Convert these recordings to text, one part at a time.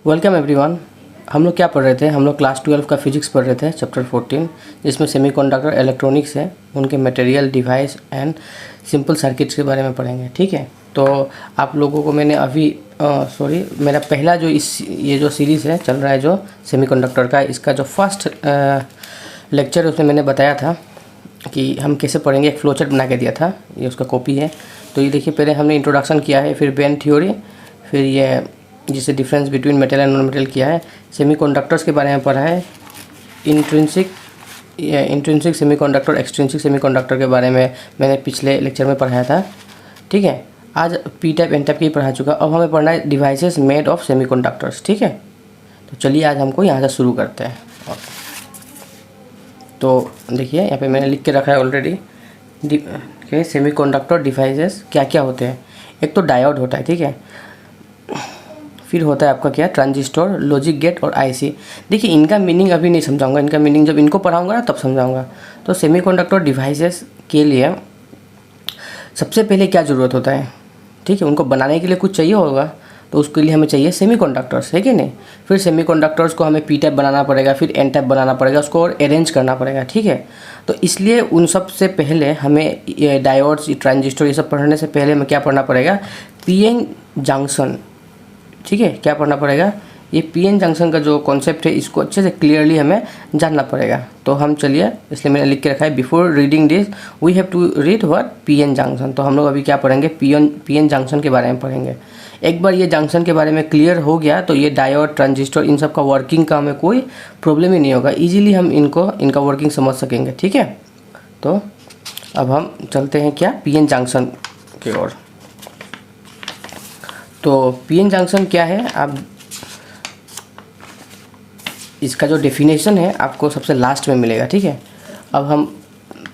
Welcome everyone. हम लोग क्या पढ़ रहे थे? हम लोग क्लास 12 का फिजिक्स पढ़ रहे थे, चैप्टर 14, जिसमें सेमीकंडक्टर इलेक्ट्रॉनिक्स है, उनके material, device and simple circuits के बारे में पढ़ेंगे। ठीक है, तो आप लोगों को मैंने अभी मेरा पहला जो ये जो सीरीज़ है चल रहा है जो सेमीकंडक्टर का, इसका जो फर्स्ट लेक्चर है उसमें मैंने बताया था कि हम कैसे पढ़ेंगे। एक फ्लोचार्ट बना के दिया था, ये उसका कॉपी है। तो ये देखिए, पहले हमने इंट्रोडक्शन किया है, फिर बेन थ्योरी, फिर ये जिसे difference between metal and non metal किया है, सेमीकंडक्टर्स के बारे में पढ़ा है, इंट्रिंसिक सेमीकंडक्टर, एक्सट्रिंसिक सेमीकंडक्टर के बारे में मैंने पिछले लेक्चर में पढ़ाया था। ठीक है, आज पी टाइप एन टाइप की पढ़ा चुका। अब हमें पढ़ना है डिवाइसेस मेड ऑफ सेमीकंडक्टर्स। ठीक है, तो चलिए आज हमको यहाँ से शुरू करते हैं। तो देखिए, यहाँ पे मैंने लिख के रखा है ऑलरेडी सेमीकंडक्टर डिवाइसेस क्या क्या होते हैं। एक तो डायोड होता है, ठीक है, फिर होता है आपका क्या, ट्रांजिस्टर, लॉजिक गेट और आईसी। देखिए, इनका मीनिंग अभी नहीं समझाऊंगा, इनका मीनिंग जब इनको पढ़ाऊंगा ना तब समझाऊंगा। तो सेमीकंडक्टर डिवाइसेस के लिए सबसे पहले क्या ज़रूरत होता है? ठीक है, उनको बनाने के लिए कुछ चाहिए होगा, तो उसके लिए हमें चाहिए सेमीकंडक्टर्स, है कि नहीं। फिर सेमीकंडक्टर्स को हमें पी टाइप बनाना पड़ेगा, फिर एन टाइप बनाना पड़ेगा, उसको और अरेंज करना पड़ेगा। ठीक है, तो इसलिए उन सब से पहले हमें ये डायोड्स, ट्रांजिस्टर, ये सब पढ़ने से पहले हमें क्या पढ़ना पड़ेगा? PN junction. ठीक है, क्या पढ़ना पड़ेगा? ये पीएन जंक्शन का जो कॉन्सेप्ट है, इसको अच्छे से क्लियरली हमें जानना पड़ेगा। तो हम चलिए, इसलिए मैंने लिख के रखा है, before reading this we have to read what PN junction. तो हम लोग अभी क्या पढ़ेंगे? पीएन जंक्शन के बारे में पढ़ेंगे। एक बार ये जंक्शन के बारे में क्लियर हो गया तो ये डायोड, ट्रांजिस्टर, इन सब का वर्किंग का हमें कोई प्रॉब्लम ही नहीं होगा, ईजिली हम इनका वर्किंग समझ सकेंगे। ठीक है, तो अब हम चलते हैं क्या, पीएन जंक्शन की ओर। तो पीएन जंक्शन क्या है, आप इसका जो डेफिनेशन है आपको सबसे लास्ट में मिलेगा। ठीक है, अब हम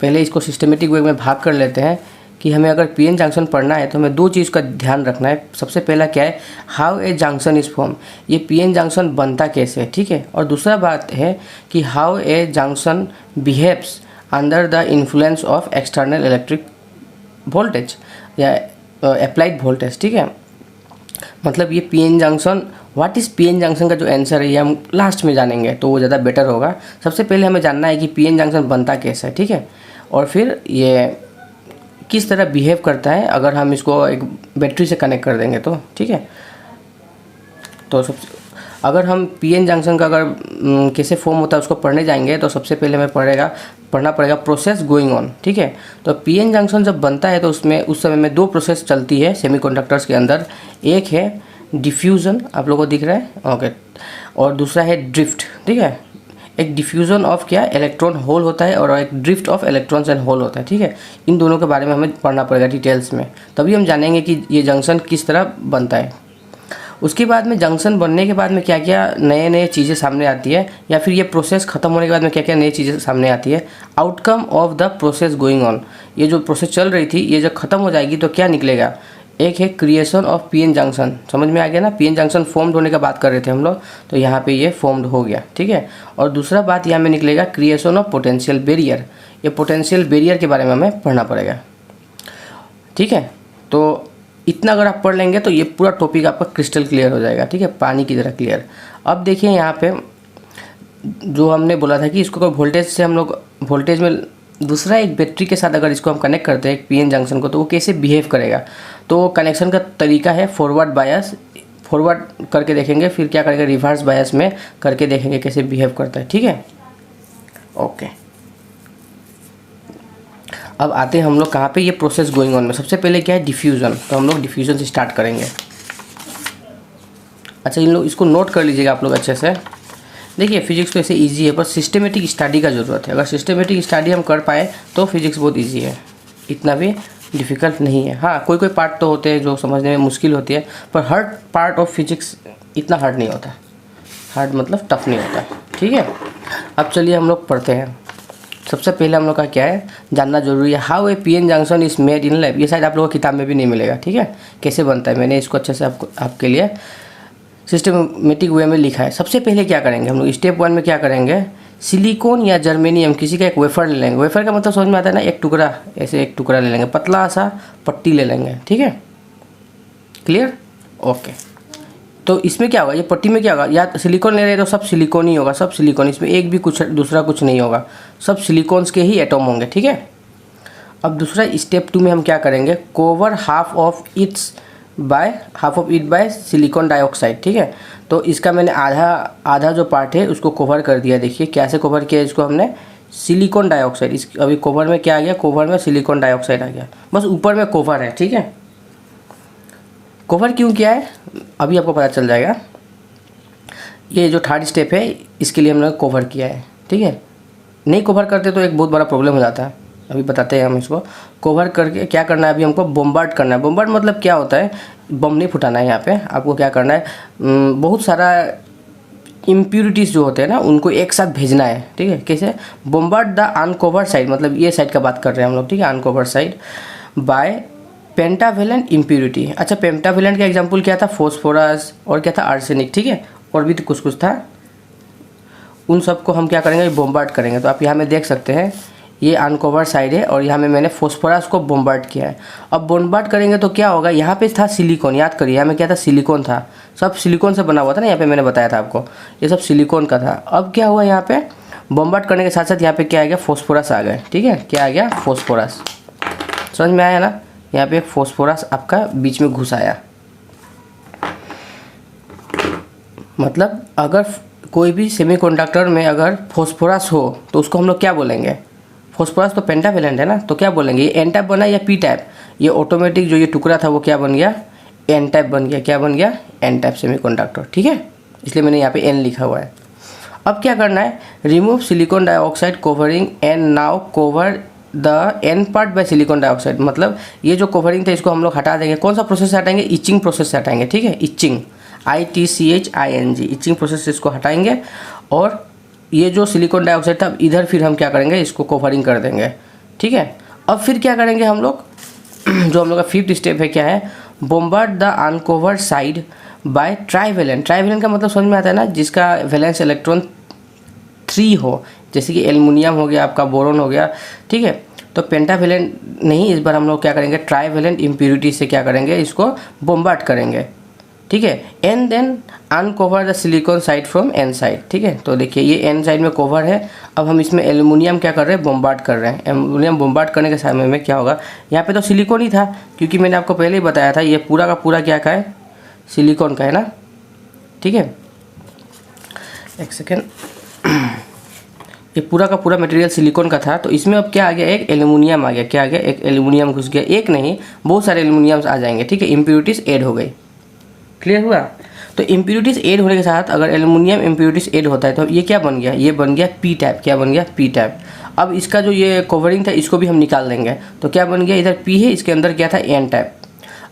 पहले इसको सिस्टमेटिक वे में भाग कर लेते हैं कि हमें अगर पीएन जंक्शन पढ़ना है तो हमें दो चीज़ का ध्यान रखना है। सबसे पहला क्या है, how a junction is form, ये पीएन जंक्शन बनता कैसे है। ठीक है, और दूसरा बात है कि how a junction behaves under the influence of external electric voltage या अप्लाइड वोल्टेज। ठीक है, मतलब ये PN junction, what is PN junction का जो आंसर है ये हम लास्ट में जानेंगे, तो वो ज़्यादा बेटर होगा। सबसे पहले हमें जानना है कि पीएन जंक्शन बनता कैसे है। ठीक है, और फिर ये किस तरह बिहेव करता है अगर हम इसको एक बैटरी से कनेक्ट कर देंगे तो। ठीक है, तो अगर हम पीएन जंक्शन का अगर कैसे फॉर्म होता है उसको पढ़ने जाएंगे तो सबसे पहले हमें पढ़ना पड़ेगा प्रोसेस गोइंग ऑन। ठीक है, तो पीएन जंक्शन जब बनता है तो उसमें उस समय में दो प्रोसेस चलती है सेमीकंडक्टर्स के अंदर। एक है डिफ्यूज़न, आप लोगों को दिख रहा है, ओके, और दूसरा है ड्रिफ्ट। ठीक है, एक डिफ्यूज़न ऑफ क्या, इलेक्ट्रॉन होल होता है, और एक drift of electrons and hole होता है। ठीक है, इन दोनों के बारे में हमें पढ़ना पड़ेगा डिटेल्स में, तभी हम जानेंगे कि ये जंक्शन किस तरह बनता है। उसके बाद में जंक्शन बनने के बाद में क्या क्या नए नए चीज़ें सामने आती है, या फिर ये प्रोसेस ख़त्म होने के बाद में क्या क्या नई चीज़ें सामने आती है। Outcome of the process going on, ये जो प्रोसेस चल रही थी ये जब ख़त्म हो जाएगी तो क्या निकलेगा? एक है क्रिएशन ऑफ पीएन जंक्शन। समझ में आ गया ना, पीएन जंक्शन फॉर्म्ड होने का बात कर रहे थे हम लोग, तो यहाँ पे ये फॉर्म्ड हो गया। ठीक है, और दूसरा बात यहाँ में निकलेगा क्रिएशन ऑफ पोटेंशियल बैरियर। ये पोटेंशियल बैरियर के बारे में हमें पढ़ना पड़ेगा। ठीक है, तो इतना अगर आप पढ़ लेंगे तो ये पूरा टॉपिक आपका क्रिस्टल क्लियर हो जाएगा। ठीक है, पानी की तरह क्लियर। अब देखिए, यहाँ पे जो हमने बोला था कि इसको कोई वोल्टेज से हम लोग वोल्टेज में दूसरा एक बैटरी के साथ अगर इसको हम कनेक्ट करते हैं एक पीएन जंक्शन को, तो वो कैसे बिहेव करेगा। तो कनेक्शन का तरीका है फॉरवर्ड बायस, फॉरवर्ड करके देखेंगे, फिर क्या करेंगे रिवर्स बायस में करके देखेंगे कैसे बिहेव करता है। ठीक है, ओके, अब आते हैं हम लोग कहाँ पे, ये प्रोसेस गोइंग ऑन में। सबसे पहले क्या है, डिफ्यूज़न, तो हम लोग डिफ्यूज़न से स्टार्ट करेंगे। अच्छा, इन लोग इसको नोट कर लीजिएगा आप लोग अच्छे से। देखिए, फिजिक्स तो ऐसे इजी है, पर सिस्टमेटिक स्टडी का ज़रूरत है। अगर सिस्टमेटिक स्टडी हम कर पाए तो फिजिक्स बहुत इजी है, इतना भी डिफ़िकल्ट नहीं है। हाँ, कोई कोई पार्ट तो होते हैं जो समझने में मुश्किल होती है, पर हर पार्ट ऑफ फिजिक्स इतना हार्ड नहीं होता। हार्ड मतलब टफ नहीं होता। ठीक है, अब चलिए हम लोग पढ़ते हैं। सबसे पहले हम लोग का क्या है, जानना जरूरी है, how a PN junction is made in lab. ये शायद आप लोगों की किताब में भी नहीं मिलेगा। ठीक है, कैसे बनता है, मैंने इसको अच्छे से आपके लिए सिस्टमेटिक वे में लिखा है। सबसे पहले क्या करेंगे हम लोग, स्टेप 1 में क्या करेंगे, सिलिकॉन या जर्मेनियम किसी का एक वेफर ले लेंगे। वेफर का मतलब समझ में आता है ना, एक टुकड़ा, ऐसे एक टुकड़ा ले लेंगे, पतला सा पट्टी ले लेंगे। ठीक है, क्लियर, ओके। तो इसमें क्या होगा, ये पट्टी में क्या होगा, या सिलिकॉन ले रहे हैं तो सब सिलिकॉन ही होगा, सब सिलिकॉन, इसमें एक भी कुछ दूसरा कुछ नहीं होगा, सब सिलिकॉन्स के ही एटम होंगे, ठीक है। अब दूसरा स्टेप 2 में हम क्या करेंगे, cover half of it by silicon dioxide, ठीक है। तो इसका मैंने आधा जो पार्ट है उसको कवर कर दिया। देखिए कैसे कवर किया इसको हमने, सिलिकॉन डाइऑक्साइड, इस अभी कवर में क्या आ गया, कवर में सिलिकॉन डाइऑक्साइड आ गया, बस ऊपर में कवर है, ठीक है। कवर क्यों किया है अभी आपको पता चल जाएगा। ये जो थर्ड स्टेप है इसके लिए हमने कवर किया है, ठीक है। नहीं कवर करते तो एक बहुत बड़ा प्रॉब्लम हो जाता है, अभी बताते हैं हम इसको। कवर करके क्या करना है, अभी हमको बॉम्बार्ड करना है। बॉम्बार्ड मतलब क्या होता है, बम नहीं फुटाना है यहाँ पे, आपको क्या करना है, बहुत सारा इम्प्यूरिटीज़ जो होते हैं ना उनको एक साथ भेजना है, ठीक है। कैसे, बॉम्बार्ड द अनकवर साइड, मतलब ये साइड का बात कर रहे हैं हम लोग, ठीक है, uncover side by pentavalent impurity. अच्छा, पेंटावेलेंट का एग्जाम्पल क्या था, फॉस्फोरस, और क्या था, आर्सेनिक, ठीक है, और भी तो कुछ कुछ था। उन सबको हम क्या करेंगे, बॉम्बार्ड करेंगे। तो आप यहाँ में देख सकते हैं ये अनकवर साइड है और यहाँ में मैंने फॉस्फोरस को बॉम्बार्ड किया है। अब बॉम्बार्ड करेंगे तो क्या होगा, यहाँ पे था सिलिकॉन, याद करिए यहाँ में क्या था, सिलिकॉन था, सब सिलिकॉन से बना हुआ था ना, यहाँ पे मैंने बताया था आपको, ये सब सिलिकॉन का था। अब क्या हुआ, यहाँ पे बॉम्बार्ड करने के साथ साथ यहाँ पे क्या आ गया, फॉस्फोरस आ गए, ठीक है, क्या आ गया, फॉस्फोरस। समझ में आया ना, यहाँ पे फॉस्फोरस आपका बीच में घुस आया। मतलब अगर कोई भी सेमीकंडक्टर में अगर फॉस्फोरस हो तो उसको हम लोग क्या बोलेंगे, फॉस्फोरस तो पेंटावेलेंट है ना, तो क्या बोलेंगे, ये एन टाइप बना या पी टाइप, ये ऑटोमेटिक जो ये टुकड़ा था वो क्या बन गया, एन टाइप बन गया। क्या बन गया, एन टाइप सेमीकंडक्टर, ठीक है, इसलिए मैंने यहाँ पे एन लिखा हुआ है। अब क्या करना है, remove silicon dioxide covering and now cover the N part by silicon dioxide. मतलब ये जो कवरिंग था इसको हम लोग हटा देंगे। कौन सा प्रोसेस से हटाएंगे, इचिंग प्रोसेस से हटाएंगे, ठीक है, इचिंग, ITCHING, इचिंग प्रोसेस से इसको हटाएंगे। और ये जो सिलिकॉन डाइऑक्साइड था इधर फिर हम क्या करेंगे, इसको कवरिंग कर देंगे, ठीक है। अब फिर क्या करेंगे हम लोग, जो हम लोग का 5th स्टेप है क्या है, bombard the uncovered side by trivalent. Trivalent का मतलब समझ में आता है ना, जिसका वैलेंस इलेक्ट्रॉन 3 हो, जैसे कि एल्युमिनियम हो गया, आपका बोरोन हो गया, ठीक है। तो पेंटावेलेंट नहीं, इस बार हम लोग क्या करेंगे, ट्राइवेलेंट इम्प्यूरिटी से क्या करेंगे, इसको बॉम्बार्ड करेंगे, ठीक है। And then uncover the silicon side from N side, ठीक है। तो देखिए ये एन साइड में कवर है। अब हम इसमें एल्युमिनियम क्या कर रहे हैं, बॉम्बार्ड कर रहे हैं। एल्युमिनियम बॉम्बार्ड करने के समय में क्या होगा, यहाँ पे तो सिलिकॉन ही था, क्योंकि मैंने आपको पहले ही बताया था ये पूरा का पूरा क्या का है, सिलिकॉन का है ना, ठीक है। एक सेकेंड, ये पूरा का पूरा मटेरियल सिलिकॉन का था। तो इसमें अब क्या आ गया, एक एल्युमिनियम आ गया, क्या आ गया, एक एल्युमिनियम घुस गया, एक नहीं बहुत सारे एल्युमिनियम्स आ जाएंगे, ठीक है, इम्प्यूरिटीज़ ऐड हो गई। क्लियर हुआ। तो इम्प्यूरिटीज़ ऐड होने के साथ अगर एल्युमिनियम इम्प्यूरिटीज़ ऐड होता है तो ये क्या बन गया, ये बन गया पी टाइप। क्या बन गया, पी टाइप। अब इसका जो ये कवरिंग था इसको भी हम निकाल देंगे, तो क्या बन गया, इधर पी है, इसके अंदर क्या था, एन टाइप।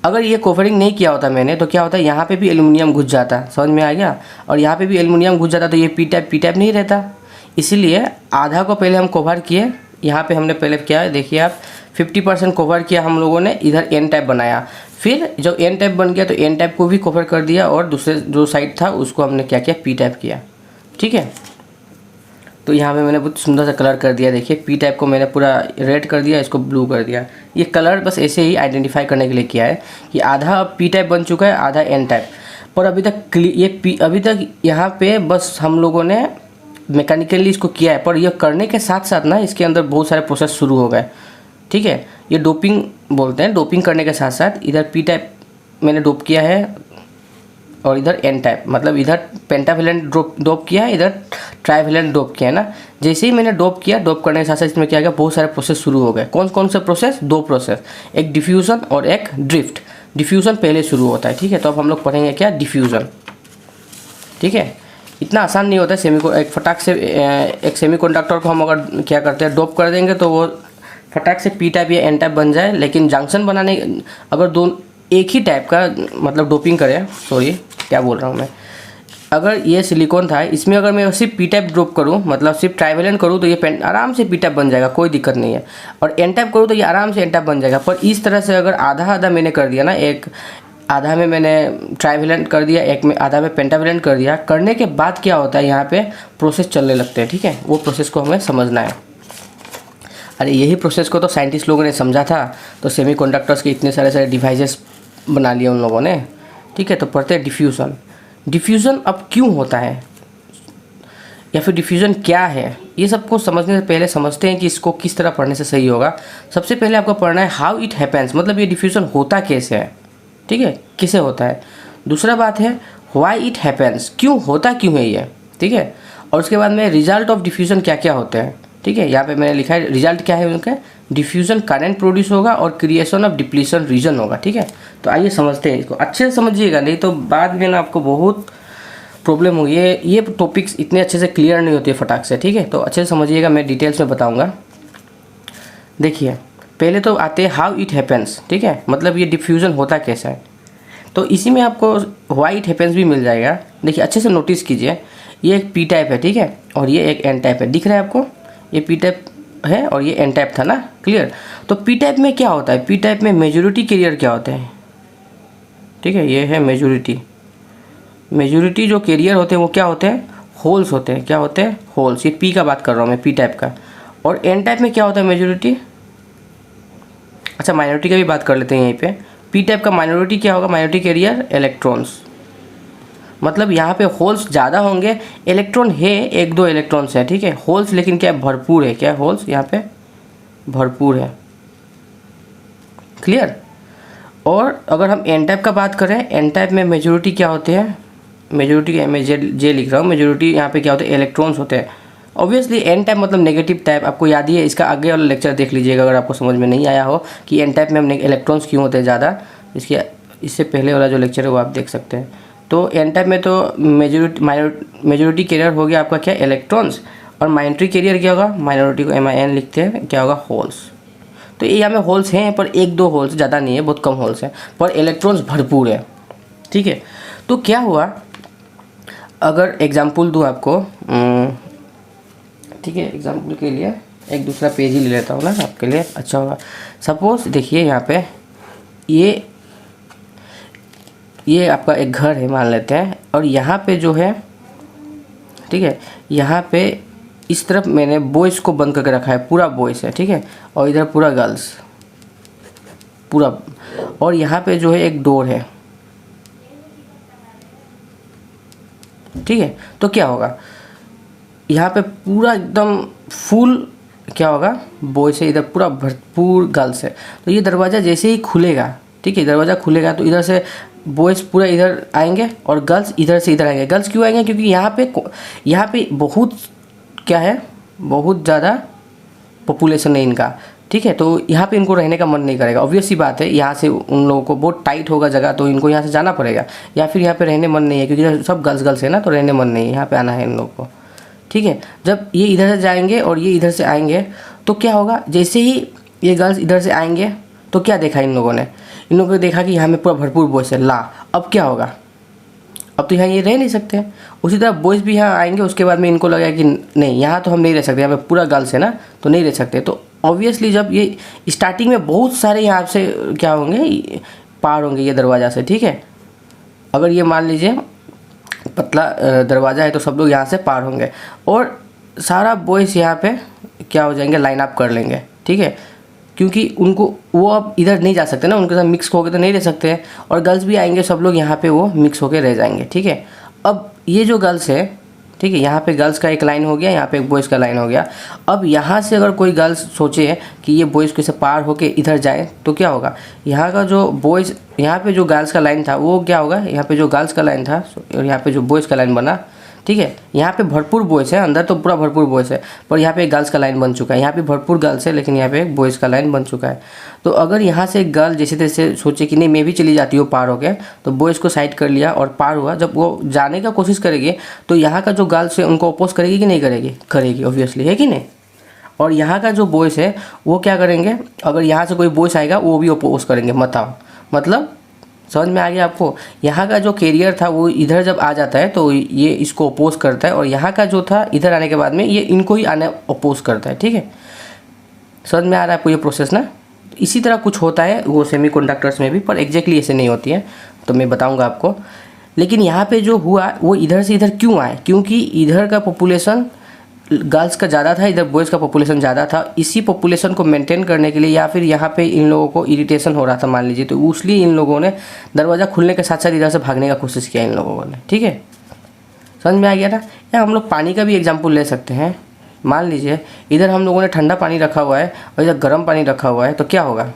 अगर ये कवरिंग नहीं किया होता मैंने तो क्या होता है, यहाँ पे भी एल्युमिनियम घुस जाता, समझ में आ गया, और यहाँ पे भी एल्युमिनियम घुस जाता, तो ये पी टाइप नहीं रहता। इसीलिए आधा को पहले हम कवर किए, यहाँ पे हमने पहले क्या है, देखिए आप 50% कवर किया हम लोगों ने, इधर एन टाइप बनाया। फिर जब एन टाइप बन गया तो एन टाइप को भी कवर कर दिया, और दूसरे जो साइड था उसको हमने क्या किया, पी टाइप किया, ठीक है। तो यहाँ पे मैंने बहुत सुंदर सा कलर कर दिया, देखिए पी टाइप को मैंने पूरा रेड कर दिया, इसको ब्लू कर दिया। ये कलर बस ऐसे ही आइडेंटिफाई करने के लिए किया है कि आधा पी टाइप बन चुका है, आधा एन टाइप। पर अभी तक अभी तक यहाँ पे बस हम लोगों ने मैकेनिकली इसको किया है, पर यह करने के साथ साथ ना इसके अंदर बहुत सारे प्रोसेस शुरू हो गए, ठीक है। ये डोपिंग बोलते हैं, डोपिंग करने के साथ साथ इधर पी टाइप मैंने डोप किया है और इधर एन टाइप, मतलब इधर पेंटावेलेंट डोप किया है, इधर ट्राइवेलेंट डोप किया है ना। जैसे ही मैंने डोप किया, डोप करने के साथ साथ इसमें क्या गया, बहुत सारे प्रोसेस शुरू हो गए। कौन कौन से प्रोसेस, 2 प्रोसेस, एक डिफ्यूज़न और एक ड्रिफ्ट। डिफ्यूज़न पहले शुरू होता है, ठीक है। तो अब हम लोग पढ़ेंगे क्या, डिफ्यूज़न, ठीक है। इतना आसान नहीं होता है, एक फटाक से एक सेमीकंडक्टर को हम अगर क्या करते हैं, डोप कर देंगे तो वो फटाक से पी टाइप या एन टाइप बन जाए। लेकिन जंक्शन बनाने अगर दोनों एक ही टाइप का मतलब डोपिंग करें, सॉरी क्या बोल रहा हूँ मैं, अगर ये सिलिकॉन था, इसमें अगर मैं सिर्फ पी टाइप ड्रॉप करूँ, मतलब सिर्फ ट्राइवेलेंट करूँ, तो ये आराम से पी टाइप बन जाएगा, कोई दिक्कत नहीं है। और एन टाइप करूँ तो ये आराम से एन टाइप बन जाएगा। पर इस तरह से अगर आधा आधा मैंने कर दिया ना, एक आधा में मैंने ट्राइवेलेंट कर दिया, एक में आधा में पेंटावेलेंट कर दिया, करने के बाद क्या होता है, यहाँ पे प्रोसेस चलने लगते हैं, ठीक है। वो प्रोसेस को हमें समझना है। अरे यही प्रोसेस को तो साइंटिस्ट लोगों ने समझा था, तो सेमीकंडक्टर्स के इतने सारे डिवाइसेस बना लिए उन लोगों ने, ठीक है। तो पढ़ते हैं डिफ्यूज़न। डिफ्यूज़न अब क्यों होता है या फिर डिफ्यूज़न क्या है, ये सबको समझने से पहले समझते हैं कि इसको किस तरह पढ़ने से सही होगा। सबसे पहले आपको पढ़ना है हाउ इट हैपेंस, मतलब ये डिफ्यूज़न होता कैसे है, ठीक है, कैसे होता है। दूसरा बात है व्हाई इट हैपेंस, क्यों होता क्यों है ये, ठीक है। और उसके बाद में रिजल्ट ऑफ डिफ्यूज़न क्या क्या होते हैं, ठीक है। यहाँ पे मैंने लिखा है रिजल्ट क्या है उनका, डिफ्यूज़न करंट प्रोड्यूस होगा और क्रिएशन ऑफ डिप्लीशन रीजन होगा, ठीक है। तो आइए समझते हैं इसको, अच्छे से समझिएगा, नहीं तो बाद में ना आपको बहुत प्रॉब्लम होगी। ये टॉपिक्स इतने अच्छे से क्लियर नहीं होते फटाक से, ठीक है। तो अच्छे से समझिएगा, मैं डिटेल्स में बताऊंगा। देखिए पहले तो आते हैं हाउ इट हैपेंस, ठीक है, मतलब ये डिफ्यूज़न होता कैसा है। तो इसी में आपको व्हाई इट हैपेंस भी मिल जाएगा। देखिए अच्छे से नोटिस कीजिए, ये एक पी टाइप है, ठीक है, और ये एक एन टाइप है, दिख रहा है आपको, ये पी टाइप है और ये एन टाइप था ना, क्लियर। तो पी टाइप में क्या होता है, पी टाइप में मेजॉरिटी कैरियर क्या होते हैं, ठीक है, ये है मेजॉरिटी। मेजॉरिटी जो कैरियर होते हैं वो क्या होते हैं, होल्स होते हैं, क्या होते हैं, होल्स। ये पी का बात कर रहा हूँ मैं, पी टाइप का। और एन टाइप में क्या होता है मेजॉरिटी, अच्छा माइनॉरिटी का भी बात कर लेते हैं यहीं पे। पी टाइप का माइनॉरिटी क्या होगा, माइनॉरिटी कैरियर इलेक्ट्रॉन्स, मतलब यहाँ पे होल्स ज़्यादा होंगे, इलेक्ट्रॉन है एक दो इलेक्ट्रॉन्स है, ठीक है, होल्स लेकिन क्या भरपूर है, क्या होल्स यहाँ पे भरपूर है, क्लियर। और अगर हम एन टाइप का बात करें, एन टाइप में मेजॉरिटी क्या होते हैं, मेजॉरिटी मैं जे लिख रहा हूँ, मेजॉरिटी यहाँ पे क्या होते हैं, इलेक्ट्रॉन्स होते हैं। ऑब्वियसली एन टाइप मतलब नेगेटिव टाइप, आपको याद ही है, इसका आगे वाला लेक्चर देख लीजिएगा अगर आपको समझ में नहीं आया हो कि एन टाइप में हम इलेक्ट्रॉन्स क्यों होते हैं ज़्यादा, इससे पहले वाला जो लेक्चर है वो आप देख सकते हैं। तो एन टाइप में तो मेजॉरिटी कैरियर हो गया आपका क्या, इलेक्ट्रॉन्स, और माइनॉरिटी कैरियर क्या होगा, माइनॉरिटी को MIN लिखते हैं, क्या होगा, होल्स। तो ये यहाँ में होल्स हैं पर एक दो होल्स, ज़्यादा नहीं है, बहुत कम होल्स हैं, पर इलेक्ट्रॉन्स भरपूर है, ठीक है। तो क्या हुआ, अगर एग्जाम्पल दूँ आपको, ठीक है, एग्जाम्पल के लिए एक दूसरा पेज ही ले लेता हूँ ना आपके लिए, अच्छा होगा। सपोज देखिए यहाँ पे ये आपका एक घर है मान लेते हैं, और यहाँ पे जो है, ठीक है, यहाँ पे इस तरफ मैंने बॉयज़ को बंद करके रखा है, पूरा बॉयज़ है, ठीक है, और इधर पूरा गर्ल्स, पूरा। और यहाँ पे जो है एक डोर है, ठीक है। तो क्या होगा, यहाँ पे पूरा एकदम फुल क्या होगा, बॉयज़ है, इधर पूरा भरपूर गर्ल्स है। तो ये दरवाज़ा जैसे ही खुलेगा, ठीक है, दरवाज़ा खुलेगा तो इधर से बॉयज़ पूरा इधर आएंगे और गर्ल्स इधर से इधर आएंगे। गर्ल्स क्यों आएंगे, क्योंकि यहाँ पे बहुत क्या है, बहुत ज़्यादा पॉपुलेशन है इनका, ठीक है। तो यहाँ पे इनको रहने का मन नहीं करेगा, ऑब्वियस सी बात है, यहाँ से उन लोगों को बहुत टाइट होगा जगह, तो इनको यहाँ से जाना पड़ेगा, या फिर यहाँ पे रहने मन नहीं है क्योंकि सब गर्ल्स है ना, तो रहने मन नहीं है, यहाँ पे आना है इन लोगों को, ठीक है। जब ये इधर से जाएंगे और ये इधर से आएंगे तो क्या होगा, जैसे ही ये गर्ल्स इधर से आएंगे तो क्या देखा इन लोगों ने, इन लोगों ने देखा कि यहाँ में पूरा भरपूर बॉयज़ है, ला अब क्या होगा, अब तो यहाँ ये रह नहीं सकते। उसी तरह बॉयज़ भी यहाँ आएंगे, उसके बाद में इनको लगा कि नहीं यहाँ तो हम नहीं रह सकते, यहाँ पे पूरा गर्ल्स है ना, तो नहीं रह सकते। तो ऑब्वियसली जब ये स्टार्टिंग में बहुत सारे यहाँ से क्या होंगे, पार होंगे ये दरवाज़ा से, ठीक है। अगर ये मान लीजिए पतला दरवाज़ा है तो सब लोग यहाँ से पार होंगे और सारा बॉयज़ यहाँ पे क्या हो जाएंगे, लाइन अप कर लेंगे, ठीक है, क्योंकि उनको वो अब इधर नहीं जा सकते ना, उनके साथ मिक्स होकर तो नहीं रह सकते हैं। और गर्ल्स भी आएंगे, सब लोग यहाँ पे वो मिक्स होकर रह जाएंगे, ठीक है। अब ये जो गर्ल्स है, ठीक है, यहाँ पे गर्ल्स का एक लाइन हो गया, यहाँ पे एक बॉयज़ का लाइन हो गया। अब यहाँ से अगर कोई गर्ल्स सोचे कि ये बॉयज़ को से पार होके इधर जाए तो क्या होगा, यहाँ का जो बॉयज़, यहाँ पे जो गर्ल्स का लाइन था वो क्या होगा, यहाँ पे जो गर्ल्स का लाइन था और यहाँ पे जो बॉयज़ का लाइन बना, ठीक है। यहाँ पे भरपूर बॉयज़ है, अंदर तो पूरा भरपूर बॉयज़ है, पर यहाँ पे एक गर्ल्स का लाइन बन चुका है। यहाँ पे भरपूर गर्ल्स है लेकिन यहाँ पे एक बॉयज़ का लाइन बन चुका है। तो अगर यहाँ से एक गर्ल जैसे तैसे सोचे कि नहीं मैं भी चली जाती हूँ पार हो गया, तो बॉयज़ को साइड कर लिया और पार हुआ। जब वो जाने का कोशिश करेगी तो यहाँ का जो गर्ल्स है उनको अपोज करेगी कि नहीं करेगी, करेगी ऑब्वियसली, है कि नहीं। और यहाँ का जो बॉयज़ है वो क्या करेंगे, अगर यहाँ से कोई बॉयज़ आएगा वो भी अपोज करेंगे, मतलब समझ में आ गया आपको। यहाँ का जो कैरियर था वो इधर जब आ जाता है तो ये इसको अपोज करता है, और यहाँ का जो था इधर आने के बाद में ये इनको ही आने अपोज करता है, ठीक है। समझ में आ रहा है आपको ये प्रोसेस ना। इसी तरह कुछ होता है वो सेमीकंडक्टर्स में भी, पर एग्जैक्टली ऐसे नहीं होती है, तो मैं बताऊँगा आपको। लेकिन यहाँ पे जो हुआ वो इधर से इधर क्यों आए, क्योंकि इधर का पॉपुलेशन गर्ल्स का ज़्यादा था, इधर बॉयज़ का पॉपुलेशन ज़्यादा था। इसी पॉपुलेशन को मेंटेन करने के लिए या फिर यहाँ पे इन लोगों को इरिटेशन हो रहा था मान लीजिए, तो इसलिए इन लोगों ने दरवाज़ा खुलने के साथ साथ इधर से भागने का कोशिश किया इन लोगों ने। ठीक है, समझ में आ गया ना। या हम लोग पानी का भी एग्जाम्पल ले सकते हैं। मान लीजिए इधर हम लोगों ने ठंडा पानी रखा हुआ है और इधर गर्म पानी रखा हुआ है, तो क्या होगा,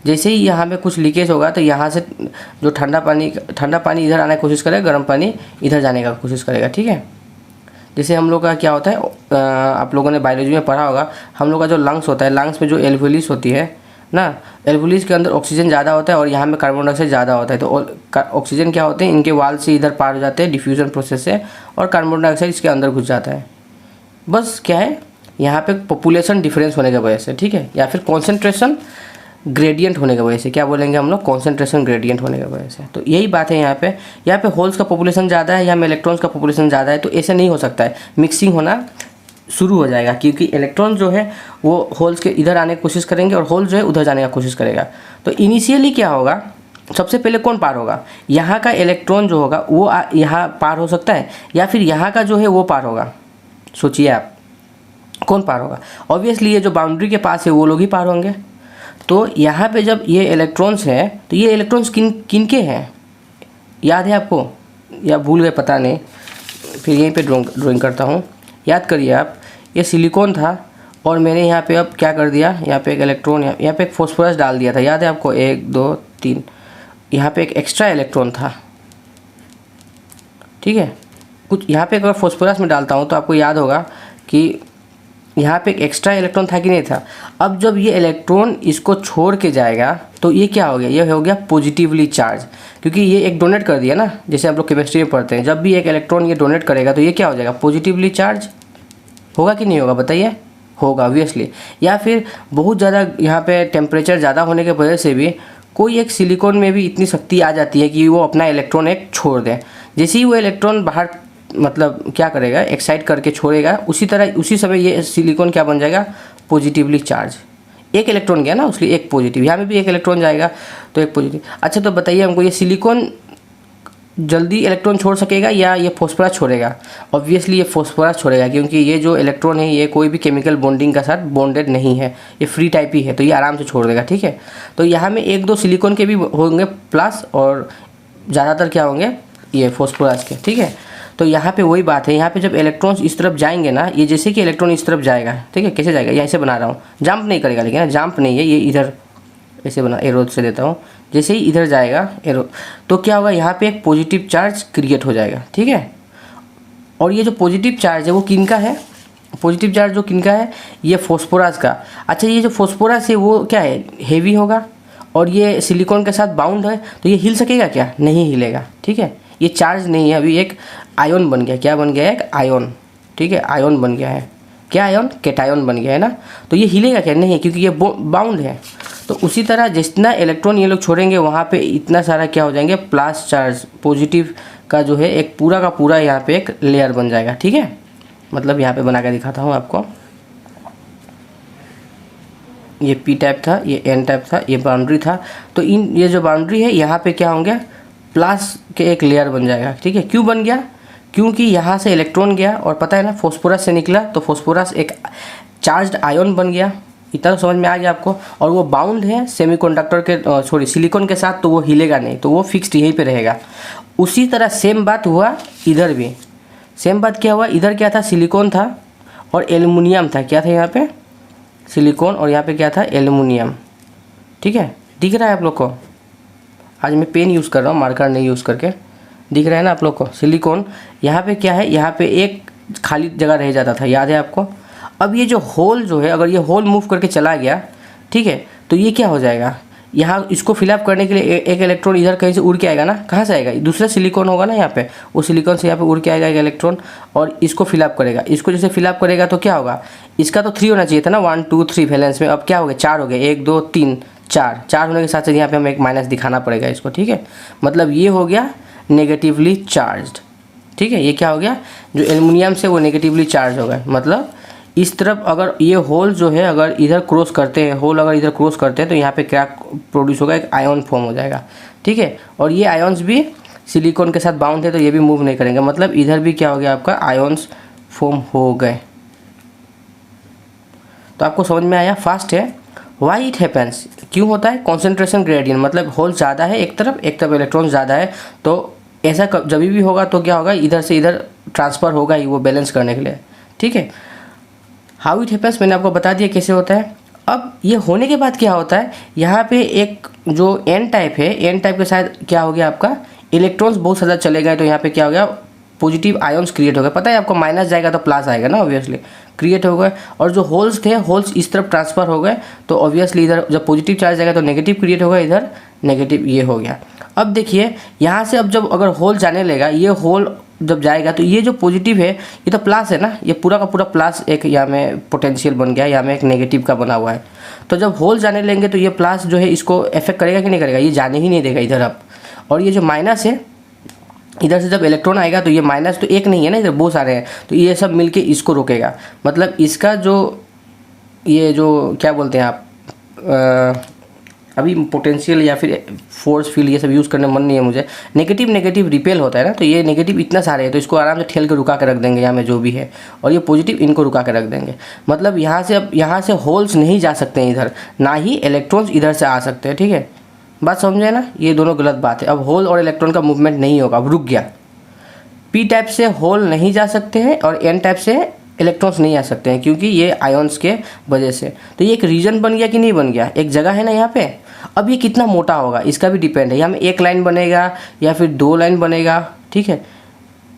जैसे ही यहाँ पे कुछ लीकेज होगा तो यहाँ से जो ठंडा पानी इधर आने की कोशिश करेगा, गर्म पानी इधर जाने का कोशिश करेगा। ठीक है, जैसे हम लोग का क्या होता है, आप लोगों ने बायोलॉजी में पढ़ा होगा, हम लोग का जो लंग्स होता है, लंग्स में जो एल्वुलिस होती है ना, एल्वुलिस के अंदर ऑक्सीजन ज़्यादा होता है और यहाँ में कार्बन डाइऑक्साइड ज़्यादा होता है। तो ऑक्सीजन क्या होते हैं, इनके वाल से इधर पार हो जाते हैं डिफ्यूजन प्रोसेस से, और कार्बन डाइऑक्साइड इसके अंदर घुस जाता है। बस क्या है, यहाँ पे पॉपुलेशन डिफरेंस होने की वजह से, ठीक है, या फिर कॉन्सेंट्रेशन ग्रेडियंट होने की वजह से, क्या बोलेंगे हम लोग, कॉन्सेंट्रेशन ग्रेडियंट होने की वजह से। तो यही बात है यहाँ पे होल्स का पॉपुलेशन ज़्यादा है, यहाँ में इलेक्ट्रॉन्स का पॉपुलेशन ज़्यादा है, तो ऐसे नहीं हो सकता है, मिक्सिंग होना शुरू हो जाएगा, क्योंकि इलेक्ट्रॉन जो है वो होल्स के इधर आने की कोशिश करेंगे और होल जो है उधर जाने का कोशिश करेगा। तो इनिशियली क्या होगा, सबसे पहले कौन पार होगा, यहाँ का इलेक्ट्रॉन जो होगा वो यहाँ पार हो सकता है, या फिर यहाँ का जो है वो पार होगा। सोचिए आप, कौन पार होगा, ऑब्वियसली ये जो बाउंड्री के पास है वो लोग ही पार होंगे। तो यहाँ पे जब ये इलेक्ट्रॉन्स हैं, तो ये इलेक्ट्रॉन्स किन के हैं, याद है आपको या भूल गए पता नहीं, फिर यहीं पे ड्राइंग करता हूँ, याद करिए आप। ये सिलिकॉन था और मैंने यहाँ पे अब क्या कर दिया, यहाँ पे एक इलेक्ट्रॉन, यहाँ पे एक फॉस्फोरस डाल दिया था, याद है आपको, 1 2 3, यहाँ पे एक एक्स्ट्रा इलेक्ट्रॉन था। ठीक है, कुछ यहाँ पे अगर फॉस्फोरस में डालता हूँ तो आपको याद होगा कि यहाँ पे एक एक्स्ट्रा इलेक्ट्रॉन था कि नहीं था। अब जब ये इलेक्ट्रॉन इसको छोड़ के जाएगा तो ये क्या हो गया, ये हो गया पॉजिटिवली चार्ज, क्योंकि ये एक डोनेट कर दिया ना, जैसे आप लोग केमिस्ट्री में पढ़ते हैं, जब भी एक इलेक्ट्रॉन ये डोनेट करेगा तो ये क्या हो जाएगा, पॉजिटिवली चार्ज होगा कि नहीं होगा, बताइए, होगा ऑब्वियसली। या फिर बहुत ज़्यादा यहाँ पे टेम्परेचर ज़्यादा होने की वजह से भी कोई एक सिलिकॉन में भी इतनी शक्ति आ जाती है कि वो अपना इलेक्ट्रॉन एक छोड़ दें। जैसे ही वो इलेक्ट्रॉन बाहर मतलब क्या करेगा, एक्साइट करके छोड़ेगा, उसी तरह उसी समय ये सिलिकॉन क्या बन जाएगा, पॉजिटिवली चार्ज। एक इलेक्ट्रॉन गया ना, उसलिए एक पॉजिटिव, यहाँ में भी एक इलेक्ट्रॉन जाएगा तो एक पॉजिटिव। अच्छा, तो बताइए हमको, ये सिलिकॉन जल्दी इलेक्ट्रॉन छोड़ सकेगा या ये फॉस्फोरस छोड़ेगा? ऑब्वियसली ये फॉस्फोरस छोड़ेगा, क्योंकि ये जो इलेक्ट्रॉन है ये कोई भी केमिकल बॉन्डिंग का साथ बॉन्डेड नहीं है, ये फ्री टाइप ही है, तो ये आराम से छोड़ देगा। ठीक है, तो यहाँ में 1-2 सिलिकॉन के भी होंगे प्लस, और ज़्यादातर क्या होंगे, ये फॉस्फोरस के। ठीक है, तो यहाँ पे वही बात है, यहाँ पे जब इलेक्ट्रॉन्स इस तरफ जाएंगे ना, ये जैसे कि इलेक्ट्रॉन इस तरफ जाएगा, ठीक है, कैसे जाएगा, यहाँ से बना रहा हूँ, जंप नहीं करेगा, लेकिन जंप नहीं है, ये इधर ऐसे बना, एरो से देता हूँ, जैसे ही इधर जाएगा एरो, तो क्या होगा, यहाँ पे एक पॉजिटिव चार्ज क्रिएट हो जाएगा। ठीक है, और ये जो पॉजिटिव चार्ज है वो किन का है, पॉजिटिव चार्ज जो किन का है, ये फॉस्फोरस का। अच्छा, ये जो फॉस्फोरस है वो क्या है, हेवी होगा, और ये सिलिकॉन के साथ बाउंड है, तो ये हिल सकेगा क्या, नहीं हिलेगा। ठीक है, ये चार्ज नहीं है, अभी एक आयन बन गया, क्या बन गया है, एक आयन। ठीक है, आयन बन गया है, क्या आयन, कैटायन बन गया है ना, तो ये हिलेगा क्या, नहीं, क्योंकि ये बाउंड है। तो उसी तरह जितना इलेक्ट्रॉन ये लोग छोड़ेंगे वहाँ पे इतना सारा क्या हो जाएंगे, प्लस चार्ज, पॉजिटिव का जो है एक पूरा का पूरा यहाँ पे एक लेयर बन जाएगा। ठीक है, मतलब यहाँ पे बना के दिखाता हूँ आपको, ये पी टाइप था, ये एन टाइप था, ये बाउंड्री था, तो ये जो बाउंड्री है यहाँ पे क्या होंगे, प्लस के एक लेयर बन जाएगा। ठीक है, क्यों बन गया, क्योंकि यहाँ से इलेक्ट्रॉन गया और पता है ना फॉस्फोरस से निकला, तो फॉस्फोरस एक चार्ज्ड आयन बन गया। इतना तो समझ में आ गया आपको, और वो बाउंड है सेमीकंडक्टर के सॉरी सिलिकॉन के साथ, तो वो हिलेगा नहीं, तो वो फिक्स्ड यहीं पे रहेगा। उसी तरह सेम बात हुआ इधर भी, सेम बात क्या हुआ, इधर क्या था, सिलिकॉन था और एल्युमिनियम था, क्या था यहाँ पे, सिलिकॉन, और यहाँ पे क्या था, एल्युमिनियम। ठीक है, दिख रहा है आप लोग को, आज मैं पेन यूज़ कर रहा हूँ, मार्कर नहीं यूज़ करके, दिख रहा है ना आप लोग को, सिलिकॉन। यहाँ पे क्या है, यहाँ पे एक खाली जगह रह जाता था, याद है आपको। अब ये जो होल जो है, अगर ये होल मूव करके चला गया, ठीक है, तो ये क्या हो जाएगा, यहाँ इसको फिलअप करने के लिए एक इलेक्ट्रॉन इधर कहीं से उड़ के आएगा ना, कहाँ से आएगा, दूसरा सिलिकॉन होगा ना यहाँ पे, वो सिलिकॉन से यहाँ पे उड़ के आएगा एक इलेक्ट्रॉन और इसको फिलअप करेगा। इसको जैसे फिलअप करेगा तो क्या होगा, इसका तो 3 होना चाहिए था ना, 1 2 3 वैलेंस में, अब क्या हो गया, 4 हो गया, 1 2 3 4 होने के साथ साथ यहाँ पे हमें एक माइनस दिखाना पड़ेगा इसको। ठीक है, मतलब ये हो गया नेगेटिवली चार्ज्ड। ठीक है, ये क्या हो गया, जो एल्युमिनियम से वो नेगेटिवली चार्ज हो गया, मतलब इस तरफ अगर ये होल जो है अगर इधर क्रॉस करते हैं, होल अगर इधर क्रॉस करते हैं तो यहाँ पे क्या प्रोड्यूस होगा, एक आयन फॉर्म हो जाएगा। ठीक है, और ये आयन्स भी सिलिकॉन के साथ बाउंड है तो ये भी मूव नहीं करेंगे, मतलब इधर भी क्या हो गया, आपका आयन्स फॉर्म हो गए। तो आपको समझ में आया फास्ट है। वाई इट हैपेंस, क्यों होता है? कॉन्सेंट्रेशन ग्रेडियंट, मतलब होल ज़्यादा है एक तरफ इलेक्ट्रॉन ज़्यादा है, तो ऐसा जब भी होगा तो क्या होगा, इधर से इधर ट्रांसफ़र होगा ही वो बैलेंस करने के लिए, ठीक है। हाउ इट हैपेंस मैंने आपको बता दिया कैसे होता है। अब ये होने के बाद क्या होता है, यहाँ पे एक जो एन टाइप है, एन टाइप के साथ क्या हो गया आपका, इलेक्ट्रॉन्स बहुत ज़्यादा चले गए, तो यहाँ पे क्या हो गया, पॉजिटिव आयन्स क्रिएट हो गए। पता है आपको, माइनस जाएगा तो प्लस आएगा ना, ऑब्वियसली क्रिएट हो गए। और जो होल्स थे, होल्स इस तरफ ट्रांसफ़र हो गए, तो ऑब्वियसली इधर जब पॉजिटिव चार्ज आएगा तो नेगेटिव क्रिएट होगा, इधर नेगेटिव ये हो गया। अब देखिए यहाँ से अब जब अगर होल जाने लेगा, ये होल जब जाएगा तो ये जो पॉजिटिव है ये तो प्लस है ना, ये पूरा का पूरा प्लस एक यहाँ में पोटेंशियल बन गया, यहाँ में एक नेगेटिव का बना हुआ है। तो जब होल जाने लेंगे तो ये प्लस जो है इसको इफेक्ट करेगा कि नहीं करेगा, ये जाने ही नहीं देगा इधर अब। और ये जो माइनस है, इधर से जब इलेक्ट्रॉन आएगा तो ये माइनस तो एक नहीं है ना, इधर बहुत सारे हैं, तो ये सब मिलके इसको रोकेगा। मतलब इसका जो ये जो क्या बोलते हैं आप, अभी पोटेंशियल या फिर फोर्स फील्ड ये सब यूज़ करने मन नहीं है मुझे। नेगेटिव नेगेटिव रिपेल होता है ना, तो ये नेगेटिव इतना सारे हैं तो इसको आराम से ठेल के रुका के रख देंगे यहाँ में जो भी है, और ये पॉजिटिव इनको रुका के रख देंगे। मतलब यहाँ से अब यहाँ से होल्स नहीं जा सकते हैं इधर, ना ही इलेक्ट्रॉन्स इधर से आ सकते हैं, ठीक है। बात समझे ना, ये दोनों गलत बात है। अब होल और इलेक्ट्रॉन का मूवमेंट नहीं होगा, अब रुक गया। पी टाइप से होल नहीं जा सकते हैं और एन टाइप से इलेक्ट्रॉन्स नहीं आ सकते हैं, क्योंकि ये आयन्स के वजह से। तो ये एक रीजन बन गया कि नहीं बन गया, एक जगह है ना यहाँ पे। अब ये कितना मोटा होगा इसका भी डिपेंड है, यहाँ में एक लाइन बनेगा या फिर 2 लाइन बनेगा, ठीक है,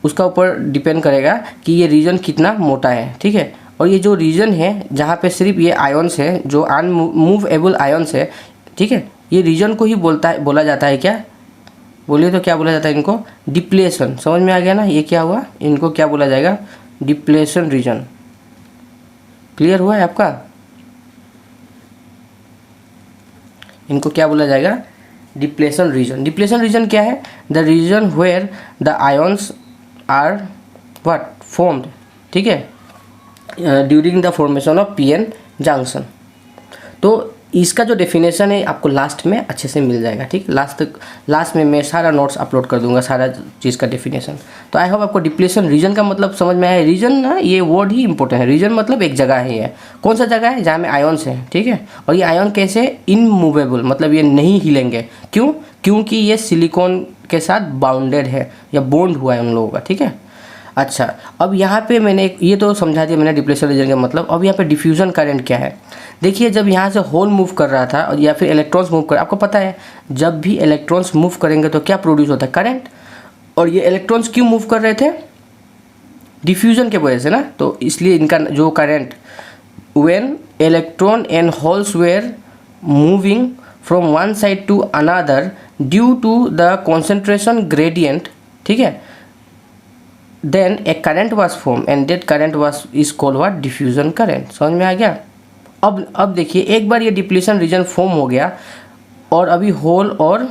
उसका ऊपर डिपेंड करेगा कि ये रीजन कितना मोटा है, ठीक है। और ये जो रीजन है जहाँ पे सिर्फ ये आयन्स है, जो अनमूवेबल आयन्स है, ठीक है, ये रीजन को ही बोला जाता है क्या, बोलिए तो क्या बोला जाता है इनको, डिप्लेशन। समझ में आ गया ना, ये क्या हुआ, इनको क्या बोला जाएगा, डिप्लेशन रीजन। क्लियर हुआ है आपका, इनको क्या बोला जाएगा, डिप्लेशन रीजन। डिप्लेशन रीजन क्या है, the region where the ions are what formed, ठीक है, during the formation of PN junction. तो इसका जो डेफिनेशन है आपको लास्ट में अच्छे से मिल जाएगा, ठीक। लास्ट में मैं सारा नोट्स अपलोड कर दूंगा, सारा चीज़ का डेफिनेशन। तो आई होप आपको डिप्लेशन रीजन का मतलब समझ में आया। रीजन ना, ये वर्ड ही इंपॉर्टेंट है। रीजन मतलब एक जगह है, ये कौन सा जगह है, जहाँ में आयन्स हैं, ठीक है। और ये आयन कैसे, इनमूवेबल, मतलब ये नहीं हिलेंगे। क्यों? क्योंकि ये सिलिकॉन के साथ बाउंडेड है या बॉन्ड हुआ है उन लोगों का, ठीक है। अच्छा, अब यहाँ पे मैंने ये तो समझा दिया मैंने डिप्लेशन रीजन का मतलब। अब यहाँ पे डिफ्यूजन करंट क्या है, देखिए जब यहाँ से होल मूव कर रहा था और या फिर इलेक्ट्रॉन्स मूव कर, आपको पता है जब भी इलेक्ट्रॉन्स मूव करेंगे तो क्या प्रोड्यूस होता है, करंट। और ये इलेक्ट्रॉन्स क्यों मूव कर रहे थे, डिफ्यूजन के वजह से ना, तो इसलिए इनका जो current, when electron and holes were moving from one side to another due to the concentration gradient, ठीक है, then a current was form and that current was is called what, diffusion current. समझ में आ गया। अब देखिए एक बार ये depletion region form हो गया और अभी होल और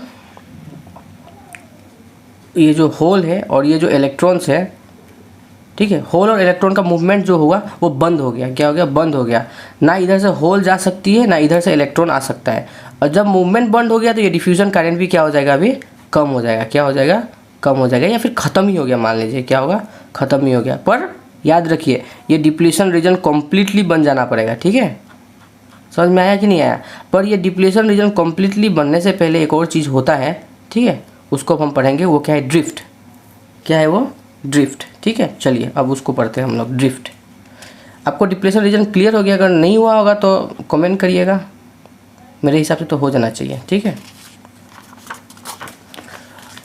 ये जो होल है और ये जो इलेक्ट्रॉन्स है, ठीक है, होल और इलेक्ट्रॉन का मूवमेंट जो हुआ वो बंद हो गया। क्या हो गया, बंद हो गया। ना इधर से होल जा सकती है ना इधर से इलेक्ट्रॉन आ सकता है। और जब मूवमेंट बंद हो गया तो ये डिफ्यूजन करंट भी क्या हो जाएगा, अभी कम हो जाएगा। क्या हो जाएगा, कम हो जाएगा, या फिर ख़त्म ही हो गया, मान लीजिए क्या होगा, ख़त्म ही हो गया। पर याद रखिए ये डिप्लेशन रीजन कम्प्लीटली बन जाना पड़ेगा, ठीक है। समझ में आया कि नहीं आया। पर ये डिप्लेशन रीजन कम्प्लीटली बनने से पहले एक और चीज़ होता है, ठीक है, उसको हम पढ़ेंगे। वो क्या है, ड्रिफ्ट। क्या है वो, ड्रिफ्ट, ठीक है। चलिए अब उसको पढ़ते हैं हम लोग, ड्रिफ्ट। आपको डिप्लेशन रीजन क्लियर हो गया, अगर नहीं हुआ होगा तो कमेंट करिएगा, मेरे हिसाब से तो हो जाना चाहिए, ठीक है।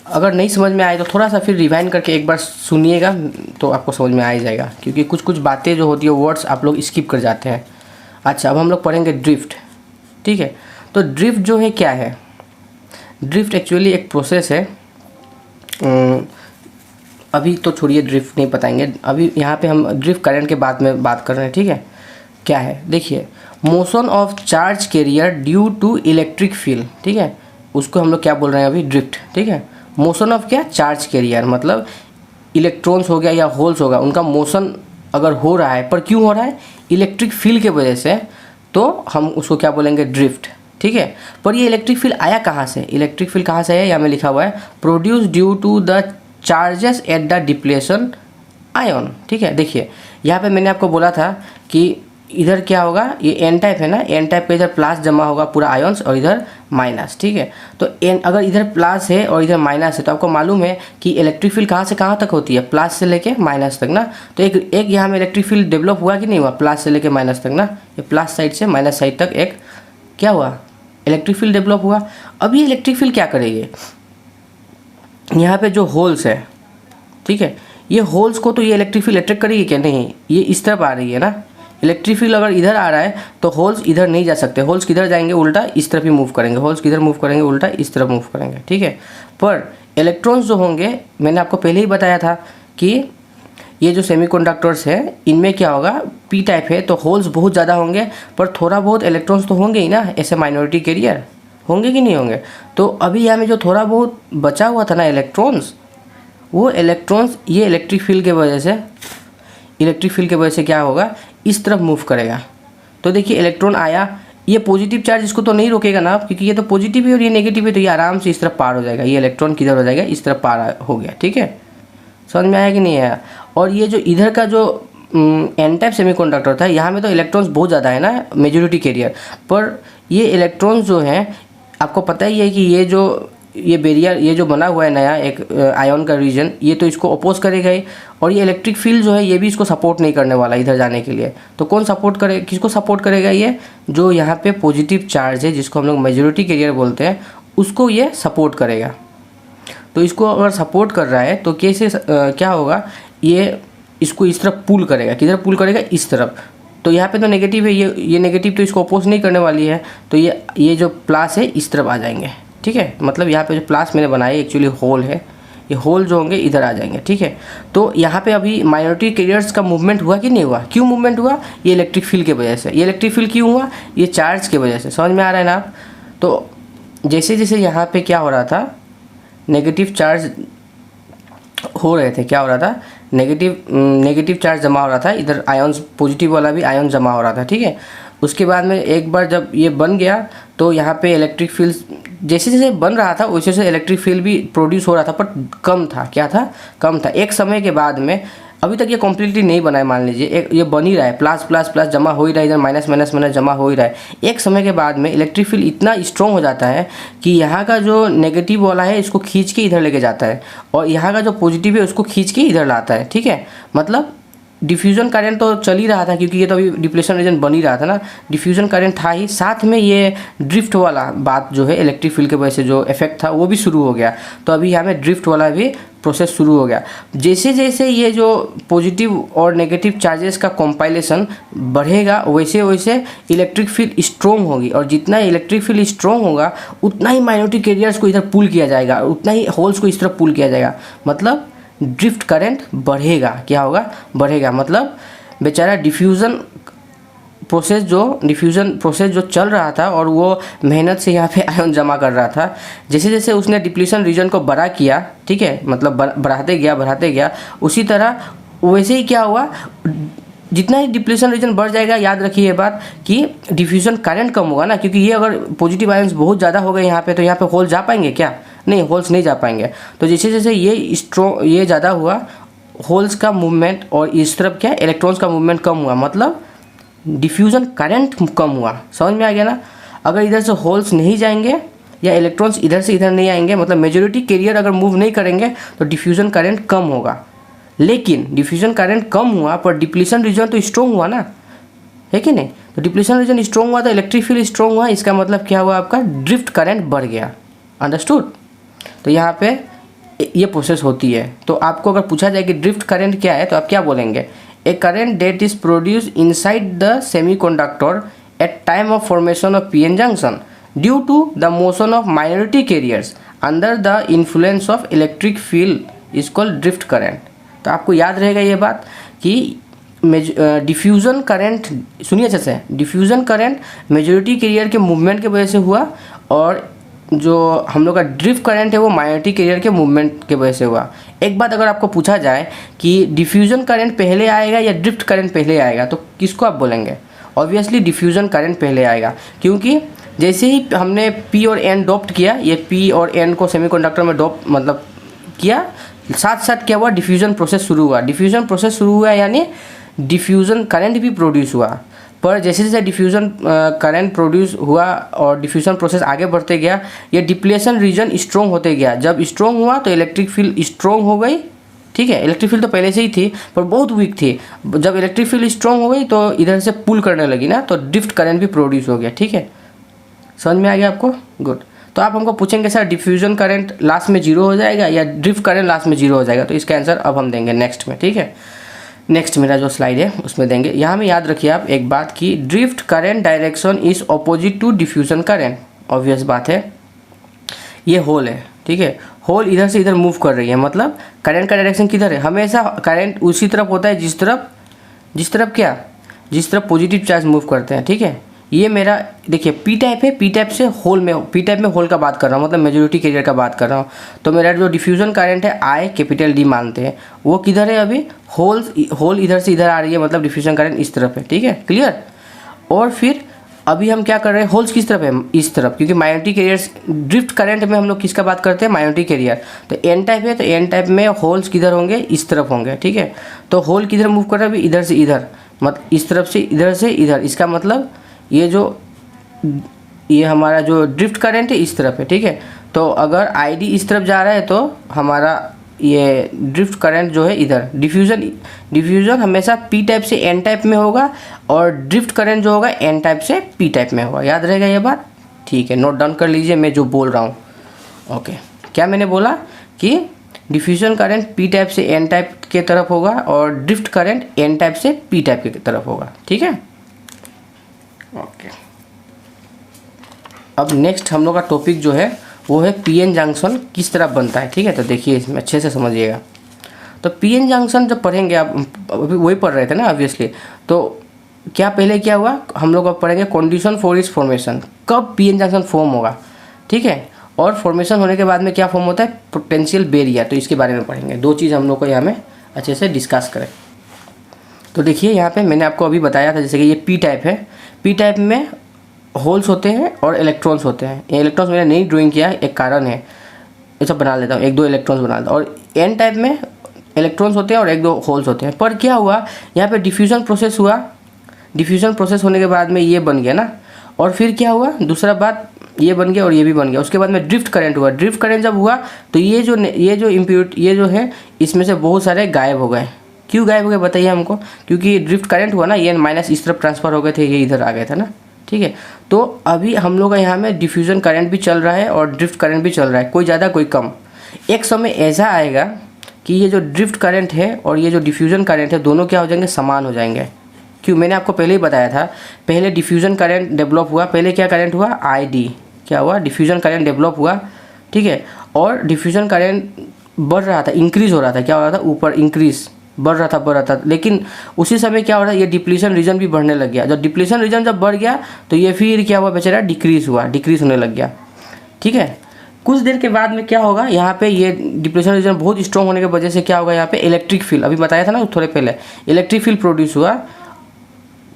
अगर नहीं समझ में आए तो थोड़ा सा फिर रिवाइंड करके एक बार सुनिएगा तो आपको समझ में आ ही जाएगा, क्योंकि कुछ कुछ बातें जो होती है वर्ड्स आप लोग स्किप कर जाते हैं। अच्छा, अब हम लोग पढ़ेंगे ड्रिफ्ट, ठीक है। तो ड्रिफ्ट जो है क्या है, ड्रिफ्ट एक्चुअली एक प्रोसेस है। अभी तो छोड़िए ड्रिफ्ट नहीं बताएंगे, अभी यहाँ पे हम ड्रिफ्ट करंट के बाद में बात कर रहे हैं, ठीक है। क्या है, देखिए motion of charge carrier due to electric field, ठीक है, उसको हम लोग क्या बोल रहे हैं अभी, ड्रिफ्ट, ठीक है। मोशन ऑफ क्या, चार्ज कैरियर, मतलब इलेक्ट्रॉन्स हो गया या होल्स होगा, उनका मोशन अगर हो रहा है, पर क्यों हो रहा है, इलेक्ट्रिक फील्ड के वजह से, तो हम उसको क्या बोलेंगे, ड्रिफ्ट, ठीक है। पर ये इलेक्ट्रिक फील्ड आया कहाँ से, इलेक्ट्रिक फील्ड कहाँ से आया, यहाँ में लिखा हुआ है produce due to the charges at the depletion ion, ठीक है। देखिए यहाँ पे मैंने आपको बोला था कि इधर क्या होगा, ये एन टाइप है ना, एन टाइप पे इधर प्लस जमा होगा पूरा आयंस और इधर माइनस, ठीक है। तो एन अगर इधर प्लस है और इधर माइनस है तो आपको मालूम है कि इलेक्ट्रिक फील्ड कहाँ से कहाँ तक होती है, प्लस से लेके माइनस तक ना। तो एक यहाँ में इलेक्ट्रिक फील्ड डेवलप हुआ कि नहीं हुआ, प्लस से लेके माइनस तक ना, ये प्लस साइड से माइनस साइड तक एक क्या हुआ, इलेक्ट्रिक फील्ड डेवलप हुआ। अब ये इलेक्ट्रिक फील्ड क्या करेगी, यहाँ पे जो होल्स है, ठीक है, ये होल्स को तो ये इलेक्ट्रिक फील्ड अट्रैक्ट करेगी क्या, नहीं, ये इस तरफ आ रही है ना। इलेक्ट्रिक फील्ड अगर इधर आ रहा है तो होल्स इधर नहीं जा सकते, होल्स किधर जाएंगे, उल्टा इस तरफ ही मूव करेंगे, होल्स किधर मूव करेंगे, उल्टा इस तरफ मूव करेंगे, ठीक है। पर इलेक्ट्रॉन्स जो होंगे, मैंने आपको पहले ही बताया था कि ये जो सेमीकंडक्टर्स है इनमें क्या होगा, पी टाइप है तो होल्स बहुत ज़्यादा होंगे पर थोड़ा बहुत इलेक्ट्रॉन्स तो होंगे ही ना, ऐसे माइनॉरिटी कैरियर होंगे कि नहीं होंगे। तो अभी यहाँ में जो थोड़ा बहुत बचा हुआ था ना इलेक्ट्रॉन्स, वो इलेक्ट्रॉन्स ये इलेक्ट्रिक फील्ड के वजह से क्या होगा, इस तरफ मूव करेगा। तो देखिए इलेक्ट्रॉन आया, ये पॉजिटिव चार्ज इसको तो नहीं रोकेगा ना, क्योंकि ये तो पॉजिटिव है और ये नेगेटिव है, तो ये आराम से इस तरफ पार हो जाएगा, ये इलेक्ट्रॉन किधर हो जाएगा, इस तरफ पार हो गया, ठीक है। समझ में आया कि नहीं आया। और ये जो इधर का जो एन टाइप सेमीकंडक्टर था, यहाँ में तो इलेक्ट्रॉन्स बहुत ज़्यादा है ना, मेजॉरिटी कैरियर, पर ये इलेक्ट्रॉन्स जो हैं आपको पता ही है कि ये बैरियर, ये जो बना हुआ है नया एक आयन का रीजन, ये तो इसको अपोज करेगा ही, और ये इलेक्ट्रिक फील्ड जो है ये भी इसको सपोर्ट नहीं करने वाला इधर जाने के लिए। तो कौन सपोर्ट करे, किसको सपोर्ट करेगा, ये जो यहाँ पे पॉजिटिव चार्ज है जिसको हम लोग मेजॉरिटी कैरियर बोलते हैं, उसको ये सपोर्ट करेगा। तो इसको अगर सपोर्ट कर रहा है तो कैसे क्या होगा, ये इसको इस तरफ पुल करेगा, किधर पुल करेगा, इस तरफ। तो यहाँ पे तो नेगेटिव है, ये नेगेटिव तो इसको अपोज नहीं करने वाली है, तो ये जो प्लस है इस तरफ आ जाएंगे, ठीक है। मतलब यहाँ पे जो प्लस मैंने बनाया एक्चुअली होल है, ये होल जो होंगे इधर आ जाएंगे, ठीक है। तो यहाँ पे अभी माइनॉरिटी कैरियर्स का मूवमेंट हुआ कि नहीं हुआ, क्यों मूवमेंट हुआ, ये इलेक्ट्रिक फील्ड की वजह से। ये इलेक्ट्रिक फील्ड क्यों हुआ, ये चार्ज की वजह से। समझ में आ रहा है ना आप। तो जैसे जैसे यहाँ पे क्या हो रहा था, नेगेटिव चार्ज हो रहे थे, क्या हो रहा था, नेगेटिव चार्ज जमा हो रहा था, इधर आयन्स, पॉजिटिव वाला भी आयन जमा हो रहा था, ठीक है। उसके बाद में एक बार जब ये बन गया तो यहाँ पे इलेक्ट्रिक फील्ड जैसे जैसे बन रहा था वैसे वैसे इलेक्ट्रिक फील्ड भी प्रोड्यूस हो रहा था, पर कम था, क्या था, कम था। एक समय के बाद में, अभी तक ये कम्प्लीटली नहीं बना है, मान लीजिए एक ये बन ही रहा है, प्लस प्लस प्लस जमा हो ही रहा है, इधर माइनस माइनस माइनस जमा हो ही रहा है। एक समय के बाद में इलेक्ट्रिक फील्ड इतना स्ट्रॉन्ग हो जाता है कि यहाँ का जो नेगेटिव वाला है इसको खींच के इधर लेके जाता है, और यहाँ का जो पॉजिटिव है उसको खींच के इधर लाता है, ठीक है। मतलब डिफ्यूजन करंट तो चल ही रहा था, क्योंकि ये तो अभी डिप्लेशन रीजन बन ही रहा था ना, डिफ्यूजन करंट था ही, साथ में ये ड्रिफ्ट वाला बात जो है इलेक्ट्रिक फील्ड के वजह से जो इफेक्ट था वो भी शुरू हो गया। तो अभी यहाँ में ड्रिफ्ट वाला भी प्रोसेस शुरू हो गया। जैसे जैसे ये जो पॉजिटिव और नेगेटिव चार्जेस का कंपाइलेशन बढ़ेगा वैसे वैसे इलेक्ट्रिक फील्ड स्ट्रॉन्ग होगी, और जितना इलेक्ट्रिक फील्ड स्ट्रॉन्ग होगा उतना ही माइनॉरिटी कैरियर्स को इधर पुल किया जाएगा, उतना ही होल्स को इस तरफ पुल किया जाएगा। मतलब ड्रिफ्ट करंट बढ़ेगा, क्या होगा, बढ़ेगा। मतलब बेचारा डिफ्यूज़न प्रोसेस जो चल रहा था और वो मेहनत से यहाँ पे आयन जमा कर रहा था, जैसे जैसे उसने डिप्लीशन रीजन को बड़ा किया, ठीक है, मतलब बढ़ाते गया, उसी तरह वैसे ही क्या हुआ, जितना ही डिप्लीशन रीजन बढ़ जाएगा, याद रखिए ये बात कि डिफ्यूजन करंट कम होगा ना, क्योंकि ये अगर पॉजिटिव आयंस बहुत ज़्यादा हो गए यहाँ पे तो यहाँ पे होल जा पाएंगे क्या, नहीं, होल्स नहीं जा पाएंगे। तो जैसे जैसे ये ज़्यादा हुआ, होल्स का मूवमेंट और इस तरफ क्या इलेक्ट्रॉन्स का मूवमेंट कम हुआ, मतलब डिफ्यूजन करंट कम हुआ। समझ में आ गया ना। अगर इधर से होल्स नहीं जाएंगे या इलेक्ट्रॉन्स इधर से इधर नहीं आएंगे, मतलब मेजॉरिटी कैरियर अगर मूव नहीं करेंगे तो डिफ्यूजन करंट कम होगा। लेकिन डिफ्यूजन करंट कम हुआ पर डिप्लीशन रीजन तो स्ट्रॉन्ग हुआ ना, है कि नहीं। तो डिप्लीशन रीजन स्ट्रॉन्ग हुआ तो इलेक्ट्रिक फील्ड स्ट्रॉन्ग हुआ, इसका मतलब क्या हुआ, आपका ड्रिफ्ट करंट बढ़ गया। अंडरस्टूड। तो यहाँ पे ये प्रोसेस होती है। तो आपको अगर पूछा जाए कि ड्रिफ्ट करंट क्या है तो आप क्या बोलेंगे, a current that is produce inside the semiconductor at time of formation of PN junction due to the motion of minority carriers under the influence of electric field is called drift current. तो आपको याद रहेगा ये बात कि diffusion current, सुनिए अच्छे से, डिफ्यूज़न करंट मेजॉरिटी कैरियर के मूवमेंट की वजह से हुआ, और जो हम लोग का ड्रिफ्ट करंट है वो माइनॉरिटी कैरियर के मूवमेंट की वजह से हुआ। एक बात अगर आपको पूछा जाए कि डिफ्यूज़न करंट पहले आएगा या ड्रिफ्ट करंट पहले आएगा तो किसको आप बोलेंगे, ऑब्वियसली डिफ्यूज़न करंट पहले आएगा, क्योंकि जैसे ही हमने पी और एन डॉप्ट किया, ये पी और एन को सेमीकंडक्टर में डॉप मतलब किया, साथ साथ क्या हुआ, डिफ्यूज़न प्रोसेस शुरू हुआ। डिफ्यूज़न प्रोसेस शुरू हुआ यानी डिफ्यूज़न करंट भी प्रोड्यूस हुआ। पर जैसे जैसे डिफ्यूज़न करंट प्रोड्यूस हुआ और डिफ्यूज़न प्रोसेस आगे बढ़ते गया, ये डिप्लेशन रीजन स्ट्रॉन्ग होते गया। जब स्ट्रॉन्ग हुआ तो इलेक्ट्रिक फील्ड स्ट्रॉन्ग हो गई, ठीक है। इलेक्ट्रिक फील्ड तो पहले से ही थी पर बहुत वीक थी। जब इलेक्ट्रिक फील्ड स्ट्रॉन्ग हो गई तो इधर से पुल करने लगी ना, तो ड्रिफ्ट करंट भी प्रोड्यूस हो गया, ठीक है। समझ में आ गया आपको? गुड। तो आप हमको पूछेंगे सर डिफ्यूजन करंट लास्ट में 0 हो जाएगा या ड्रिफ्ट करंट लास्ट में 0 हो जाएगा, तो इसका आंसर अब हम देंगे नेक्स्ट में, ठीक है। नेक्स्ट मेरा जो स्लाइड है उसमें देंगे। यहाँ में याद रखिए आप एक बात की, drift current direction is opposite to diffusion current. Obvious बात है, ये होल है, ठीक है। होल इधर से इधर मूव कर रही है, मतलब करंट का डायरेक्शन किधर है? हमेशा करंट उसी तरफ होता है जिस तरफ पॉजिटिव चार्ज मूव करते हैं, ठीक है। ये मेरा देखिए पी टाइप है, पी टाइप से होल में, पी टाइप में होल का बात कर रहा हूँ, मतलब मेजॉरिटी कैरियर का बात कर रहा हूँ। तो मेरा जो डिफ्यूजन करंट है आई कैपिटल डी मानते हैं, वो किधर है? अभी होल इधर से इधर आ रही है, मतलब डिफ्यूजन करंट इस तरफ है, ठीक है, क्लियर। और फिर अभी हम क्या कर रहे हैं, होल्स किस तरफ है? इस तरफ, क्योंकि माइनॉरिटी कैरियर्स ड्रिफ्ट करंट में हम लोग किसका बात करते हैं? Minority carrier. तो एन टाइप है, तो एन टाइप में होल्स किधर होंगे? इस तरफ होंगे, ठीक है। तो होल किधर मूव कर रहा है अभी? इधर से इधर, मतलब इस तरफ से इधर। इसका मतलब ये हमारा जो ड्रिफ्ट करंट है इस तरफ है, ठीक है। तो अगर आई डी इस तरफ जा रहा है तो हमारा ये ड्रिफ्ट करंट जो है इधर, डिफ्यूजन हमेशा पी टाइप से एन टाइप में होगा और ड्रिफ्ट करंट जो होगा एन टाइप से पी टाइप में होगा। याद रहेगा ये बात, ठीक है। नोट डाउन कर लीजिए मैं जो बोल रहा हूँ। ओके, क्या मैंने बोला कि डिफ्यूजन करंट पी टाइप से एन टाइप के तरफ होगा और ड्रिफ्ट करंट एन टाइप से पी टाइप की तरफ होगा, ठीक है। ओके, अब नेक्स्ट हम लोग का टॉपिक जो है वो है पीएन जंक्शन किस तरह बनता है, ठीक है। तो देखिए इसमें अच्छे से समझिएगा। तो पीएन जंक्शन जब पढ़ेंगे, आप अभी वही पढ़ रहे थे ना ऑब्वियसली, तो पहले क्या हुआ, हम लोग अब पढ़ेंगे कंडीशन फॉर इट्स फॉर्मेशन, कब पीएन जंक्शन फॉर्म होगा, ठीक है। और फॉर्मेशन होने के बाद में क्या फॉर्म होता है? Potential barrier. तो इसके बारे में पढ़ेंगे, दो चीज़ हम लोग को यहाँ में अच्छे से डिस्कस करें। तो देखिए यहाँ पे मैंने आपको अभी बताया था, जैसे कि ये पी टाइप है, पी टाइप में होल्स होते हैं और इलेक्ट्रॉन्स होते हैं। ये इलेक्ट्रॉन्स मैंने नहीं ड्राइंग किया, एक कारण है, ये सब बना लेता हूँ, 1-2 इलेक्ट्रॉन्स बना लेता हूँ। और एन टाइप में इलेक्ट्रॉन्स होते हैं और 1-2 होल्स होते हैं। पर क्या हुआ यहाँ पे डिफ्यूजन प्रोसेस हुआ, डिफ्यूजन प्रोसेस होने के बाद में ये बन गया ना, और फिर क्या हुआ, दूसरा बात ये बन गया और ये भी बन गया। उसके बाद में ड्रिफ्ट करंट हुआ। ड्रिफ्ट करंट जब हुआ तो ये जो इम्प्योरिटी, ये जो है इसमें से बहुत सारे गायब हो गए। क्यों गायब हो गए बताइए हमको? क्योंकि ड्रिफ्ट करंट हुआ ना, ये माइनस इस तरफ ट्रांसफर हो गए थे, ये इधर आ गए थे ना, ठीक है। तो अभी हम लोग का यहाँ में डिफ्यूजन करंट भी चल रहा है और ड्रिफ्ट करंट भी चल रहा है, कोई ज़्यादा कोई कम। एक समय ऐसा आएगा कि ये जो ड्रिफ्ट करंट है और ये जो डिफ्यूजन करंट है दोनों क्या हो जाएंगे? समान हो जाएंगे। क्यों? मैंने आपको पहले ही बताया था, पहले डिफ्यूजन करंट डेवलप हुआ, पहले क्या करंट हुआ? ID क्या हुआ? डिफ्यूजन करंट डेवलप हुआ, ठीक है। और डिफ्यूजन करंट बढ़ रहा था, इंक्रीज हो रहा था, क्या हो रहा था? ऊपर इंक्रीज, बढ़ रहा था। लेकिन उसी समय क्या हो रहा है? ये डिप्लीशन रीजन भी बढ़ने लग गया। जब डिप्लीशन रीजन जब बढ़ गया तो ये फिर क्या हुआ बेचारा? डिक्रीज होने लग गया, ठीक है। कुछ देर के बाद में क्या होगा, यहाँ पे ये डिप्लीशन रीजन बहुत स्ट्रॉन्ग होने की वजह से क्या होगा, यहाँ पे इलेक्ट्रिक फील्ड, अभी बताया था ना थोड़े पहले, इलेक्ट्रिक फील्ड प्रोड्यूस हुआ,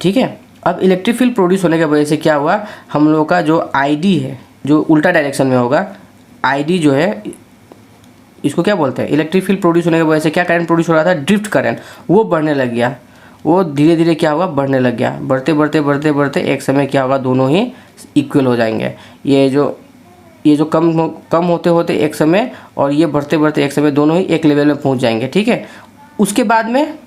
ठीक है। अब इलेक्ट्रिक फील्ड प्रोड्यूस होने की वजह से क्या हुआ, हम लोग का जो ID है जो उल्टा डायरेक्शन में होगा, ID जो है इसको क्या बोलते हैं? इलेक्ट्रिक फील्ड प्रोड्यूस होने की वजह से क्या करंट प्रोड्यूस हो रहा था? ड्रिफ्ट करंट, वो बढ़ने लग गया। वो धीरे धीरे क्या होगा? बढ़ने लग गया। बढ़ते एक समय क्या होगा? दोनों ही इक्वल हो जाएंगे। ये जो कम होते एक समय और ये बढ़ते एक समय दोनों ही एक लेवल में पहुंच जाएंगे, ठीक है। उसके बाद में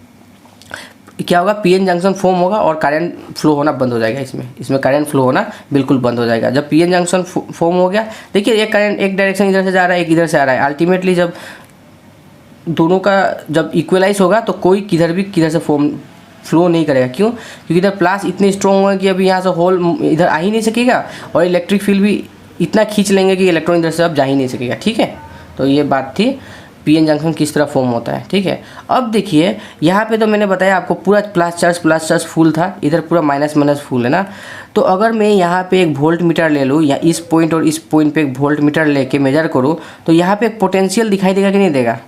क्या होगा? पीएन जंक्शन फॉर्म होगा और करंट फ्लो होना बंद हो जाएगा। इसमें करंट फ्लो होना बिल्कुल बंद हो जाएगा जब पीएन जंक्शन फॉर्म हो गया। देखिए एक करंट एक डायरेक्शन इधर से जा रहा है, एक इधर से आ रहा है। अल्टीमेटली जब दोनों का जब इक्वलाइज होगा तो कोई किधर से फ्लो नहीं करेगा। क्यों? क्योंकि इधर प्लस इतने स्ट्रॉन्ग होंगे कि अभी यहाँ से होल इधर आ ही नहीं सकेगा और इलेक्ट्रिक फील्ड भी इतना खींच लेंगे कि इलेक्ट्रॉन इधर से अब जा ही नहीं सकेगा, ठीक है। तो ये बात थी पीएन जंक्शन किस तरह फॉर्म होता है, ठीक है। अब देखिए यहाँ पे तो मैंने बताया आपको पूरा प्लस चार्ज फुल था, इधर पूरा माइनस फुल है ना। तो अगर मैं यहाँ पे एक वोल्ट मीटर ले लूँ या इस पॉइंट और इस पॉइंट पे एक वोल्ट मीटर लेके मेजर करूँ तो यहाँ पे एक पोटेंशियल दिखाई देगा कि नहीं देगा?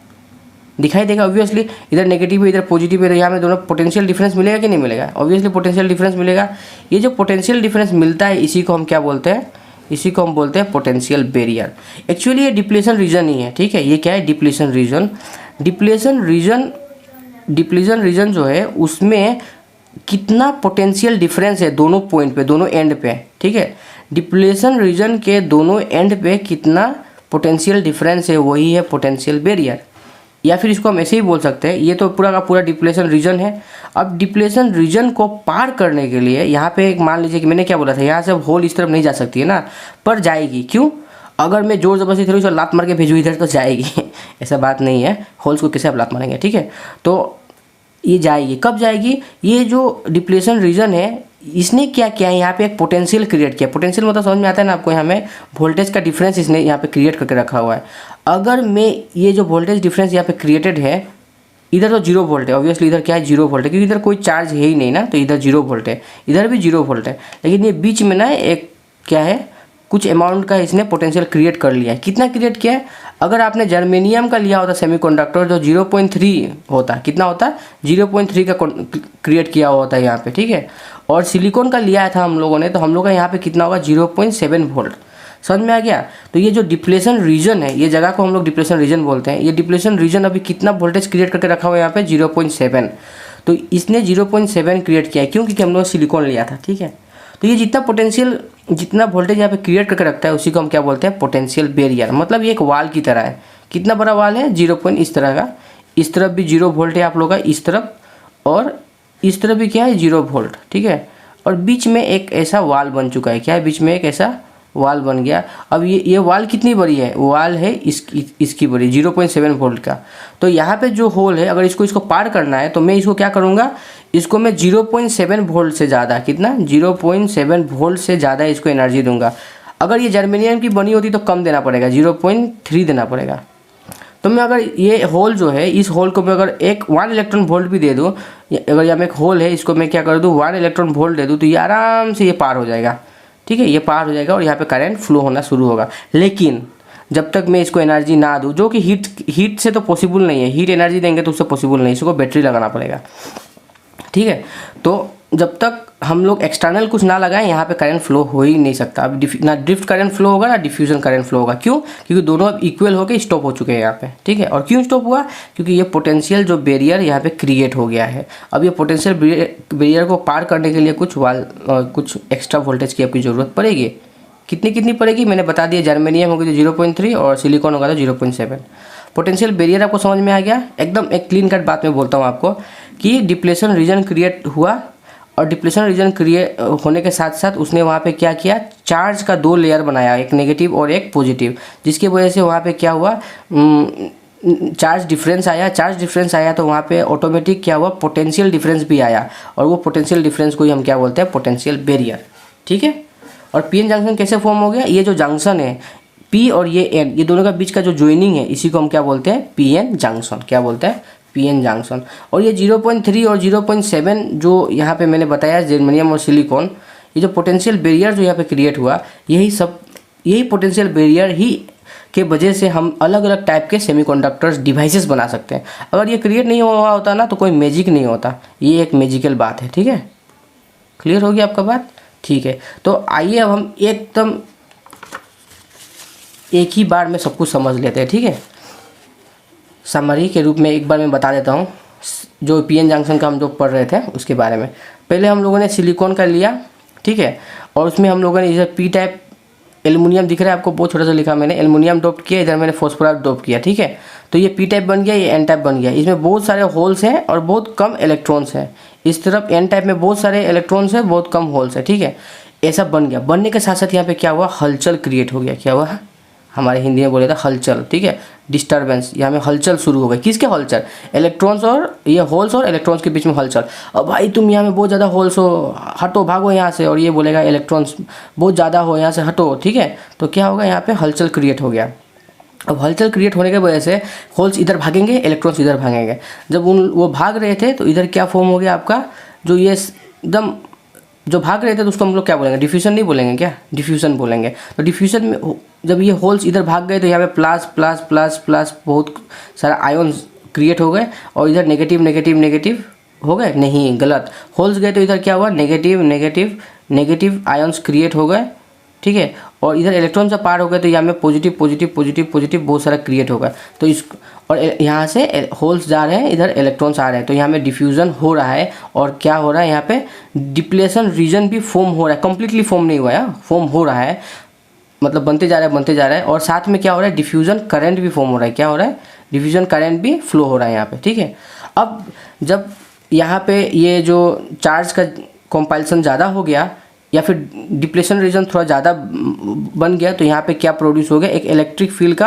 दिखाई देगा ऑब्वियसली। इधर नेगेटिव है इधर पॉजिटिव है तो यहाँ में दोनों पोटेंशियल डिफरेंस मिलेगा कि नहीं मिलेगा? ऑब्वियसली पोटेंशियल डिफरेंस मिलेगा। ये जो पोटेंशियल डिफरेंस मिलता है इसी को हम क्या बोलते हैं? इसी को हम बोलते हैं पोटेंशियल बैरियर। एक्चुअली ये डिप्लीशन रीजन ही है, ठीक है। ये क्या है? Depletion region. डिप्लीशन रीजन जो है उसमें कितना पोटेंशियल डिफरेंस है दोनों पॉइंट पे, दोनों एंड पे, ठीक है। डिप्लेशन रीजन के दोनों एंड पे कितना पोटेंशियल डिफरेंस है, वही है पोटेंशियल बैरियर। या फिर इसको हम ऐसे ही बोल सकते हैं, ये तो पूरा का पूरा डिप्लेशन रीजन है। अब डिप्लेशन रीजन को पार करने के लिए यहाँ पे एक मान लीजिए कि मैंने क्या बोला था, यहाँ से होल इस तरफ नहीं जा सकती है ना, पर जाएगी। क्यों? अगर मैं जोर जबरदस्ती थोड़ी सी लात मार के भेजूँ इधर तो जाएगी ऐसा बात नहीं है। होल्स को कैसे आप लात मारेंगे, ठीक है। तो ये जाएगी, कब जाएगी? ये जो डिप्लेशन रीजन है इसने क्या किया है, यहाँ पे एक पोटेंशियल क्रिएट किया। पोटेंशियल मतलब समझ में आता है ना आपको, यहाँ में वोल्टेज का डिफरेंस इसने यहाँ पे क्रिएट करके रखा हुआ है। अगर मैं ये जो वोल्टेज डिफरेंस यहाँ पे क्रिएटेड है, इधर तो 0 वोल्ट है, ऑब्वियसली इधर क्या है 0 वोल्ट है, क्योंकि इधर कोई चार्ज है ही नहीं ना, तो इधर 0 वोल्ट है, इधर भी 0 वोल्ट है। लेकिन ये बीच में ना एक क्या है, कुछ अमाउंट का इसने पोटेंशियल क्रिएट कर लिया है। कितना क्रिएट किया है? अगर आपने जर्मेनियम का लिया होता सेमीकंडक्टर, जो 0.3 होता, कितना होता, 0.3 का क्रिएट किया हुआ होता है यहाँ पे, ठीक है। और सिलिकॉन का लिया था हम लोगों ने, तो हम लोग का यहाँ पे कितना होगा, 0.7 वोल्ट। समझ में आ गया? तो ये जो डिप्लेशन रीजन है, ये जगह को हम लोग डिप्लेशन रीजन बोलते हैं। ये डिप्लेशन रीजन अभी कितना वोल्टेज क्रिएट करके रखा हुआ है यहाँ पे, 0.7। तो इसने 0.7 क्रिएट किया है, क्यों? क्योंकि हम लोग सिलिकॉन लिया था, ठीक है। तो ये जितना पोटेंशियल, जितना वोल्टेज यहाँ पे क्रिएट करके रखता है, उसी को हम क्या बोलते हैं, पोटेंशियल बैरियर। मतलब ये एक वाल की तरह है। कितना बड़ा वाल है, 0. इस तरह का, इस तरफ भी 0 वोल्ट है आप लोग का, इस तरफ, और इस तरफ भी क्या है, 0 वोल्ट, ठीक है। और बीच में एक ऐसा वाल बन चुका है, क्या है, बीच में एक ऐसा वाल बन गया। अब ये वाल कितनी बड़ी है, वाल है इसकी बड़ी 0.7 वोल्ट का। तो यहाँ पे जो होल है, अगर इसको पार करना है, तो मैं इसको क्या करूँगा, इसको मैं 0.7 वोल्ट से ज़्यादा, कितना, 0.7 वोल्ट से ज़्यादा इसको एनर्जी दूंगा। अगर ये जर्मेनियम की बनी होती तो कम देना पड़ेगा, 0.3 देना पड़ेगा। तो मैं अगर ये होल जो है, इस होल को मैं अगर 1 इलेक्ट्रॉन वोल्ट भी दे दूँ, अगर यहाँ में एक होल है, इसको मैं क्या कर दूँ, 1 इलेक्ट्रॉन वोल्ट दे दूँ, तो ये आराम से ये पार हो जाएगा, ठीक है। ये पार हो जाएगा और यहाँ पे करंट फ्लो होना शुरू होगा। लेकिन जब तक मैं इसको एनर्जी ना दूँ, जो कि हीट से तो पॉसिबल नहीं है, हीट एनर्जी देंगे तो उससे पॉसिबल नहीं, इसको बैटरी लगाना पड़ेगा, ठीक है। तो जब तक हम लोग एक्सटर्नल कुछ ना लगाएं, यहाँ पे करंट फ्लो हो ही नहीं सकता। अब ना ड्रिफ्ट करंट फ्लो होगा, ना डिफ्यूजन करंट फ्लो होगा। क्यों? क्योंकि दोनों अब इक्वल होकर स्टॉप हो चुके हैं यहाँ पे, ठीक है। और क्यों स्टॉप हुआ? क्योंकि ये पोटेंशियल जो बैरियर यहाँ पे क्रिएट हो गया है। अब ये पोटेंशियल बैरियर को पार करने के लिए कुछ एक्स्ट्रा वोल्टेज की आपकी ज़रूरत पड़ेगी। कितनी पड़ेगी मैंने बता दिया। जर्मेनियम होगी तो 0.3 और सिलिकॉन होगा तो 0.7। पोटेंशियल बैरियर आपको समझ में आ गया? एकदम एक क्लीन कट बात मैं बोलता हूँ आपको कि डिप्लेशन रीजन क्रिएट हुआ, और डिप्लेशन रीजन क्रिएट होने के साथ साथ उसने वहाँ पे क्या किया, चार्ज का 2 लेयर बनाया, एक नेगेटिव और एक पॉजिटिव, जिसकी वजह से वहाँ पे क्या हुआ, चार्ज डिफरेंस आया। चार्ज डिफरेंस आया तो वहाँ पे ऑटोमेटिक क्या हुआ, पोटेंशियल डिफरेंस भी आया, और वो पोटेंशियल डिफरेंस को ही हम क्या बोलते हैं, पोटेंशियल बैरियर, ठीक है। और पीएन जंक्शन कैसे फॉर्म हो गया, ये जो जंक्शन है पी और ये एन, ये दोनों का बीच का जो ज्वाइनिंग है, इसी को हम क्या बोलते हैं, पीएन जंक्शन, क्या बोलते हैं, पीएन जंक्शन। और ये 0.3 और 0.7 जो यहाँ पे मैंने बताया, जर्मेनियम और सिलिकॉन, ये जो पोटेंशियल बैरियर जो यहाँ पे क्रिएट हुआ, यही पोटेंशियल बैरियर ही के वजह से हम अलग अलग टाइप के सेमीकंडक्टर्स डिवाइसेस बना सकते हैं। अगर ये क्रिएट नहीं हुआ होता ना, तो कोई मैजिक नहीं होता। ये एक मैजिकल बात है, ठीक है। क्लियर हो गया आपका बात? ठीक है। तो आइए अब हम एकदम एक ही बार में सब कुछ समझ लेते हैं, ठीक है। समरी के रूप में एक बार मैं बता देता हूँ जो पीएन जंक्शन का हम जो पढ़ रहे थे उसके बारे में। पहले हम लोगों ने सिलिकॉन का लिया, ठीक है, और उसमें हम लोगों ने जैसे पी टाइप एल्युमिनियम दिख रहा है आपको, बहुत छोटा सा लिखा मैंने, एल्युमिनियम डोप किया, इधर मैंने फॉस्फोरस डोप किया, ठीक है। तो ये पी टाइप बन गया, ये एन टाइप बन गया। इसमें बहुत सारे होल्स हैं और बहुत कम इलेक्ट्रॉन्स हैं। इस तरफ एन टाइप में बहुत सारे इलेक्ट्रॉन्स हैं, बहुत कम होल्स है, ठीक है। ऐसा बन गया। बनने के साथ साथ यहाँ पे क्या हुआ, हलचल क्रिएट हो गया। क्या हुआ, हमारे हिंदी में बोले था हलचल, ठीक है, डिस्टर्बेंस। यहाँ में हलचल शुरू हो गई। किसके हलचल, इलेक्ट्रॉन्स और ये होल्स और इलेक्ट्रॉन्स के बीच में हलचल। अब भाई तुम यहाँ में बहुत ज़्यादा होल्स हो, हटो, भागो यहाँ से, और ये बोलेगा इलेक्ट्रॉन्स बहुत ज़्यादा हो, यहाँ से हटो, ठीक है। तो क्या होगा, यहाँ पे हलचल क्रिएट हो गया। अब हलचल क्रिएट होने की वजह से होल्स इधर भागेंगे, इलेक्ट्रॉन्स इधर भागेंगे। जब वो भाग रहे थे तो इधर क्या फॉर्म हो गया आपका, जो ये एकदम जो भाग रहे थे तो उसको हम लोग क्या बोलेंगे, डिफ्यूजन नहीं बोलेंगे क्या, डिफ्यूजन बोलेंगे। तो डिफ्यूजन में जब ये होल्स इधर भाग गए तो यहाँ पे प्लस प्लस प्लस प्लस बहुत सारा आयन्स क्रिएट हो गए, और इधर नेगेटिव नेगेटिव नेगेटिव हो गए, नहीं गलत, होल्स गए तो इधर क्या हुआ, negative negative negative ions create हो गए, ठीक है। और इधर इलेक्ट्रॉन जब पार हो गए तो यहाँ में पॉजिटिव पॉजिटिव पॉजिटिव पॉजिटिव बहुत सारा क्रिएट होगा। तो इस और यहाँ से होल्स जा रहे हैं, इधर इलेक्ट्रॉन्स आ रहे हैं, तो यहाँ में डिफ्यूज़न हो रहा है। और क्या हो रहा है यहाँ पे, डिप्लेशन रीजन भी फॉर्म हो रहा है, कम्प्लीटली फॉर्म नहीं हुआ है, फॉर्म हो रहा है, मतलब बनते जा रहा है। और साथ में क्या हो रहा है, डिफ्यूज़न करंट भी फॉर्म हो रहा है। क्या हो रहा है, डिफ्यूज़न करंट भी फ्लो हो रहा है यहाँ पे, ठीक है। अब जब यहाँ पे ये जो चार्ज का कंपाइलेशन ज़्यादा हो गया या फिर डिप्लेशन रीजन थोड़ा ज़्यादा बन गया, तो यहाँ पे क्या प्रोड्यूस हो गया, एक इलेक्ट्रिक फील्ड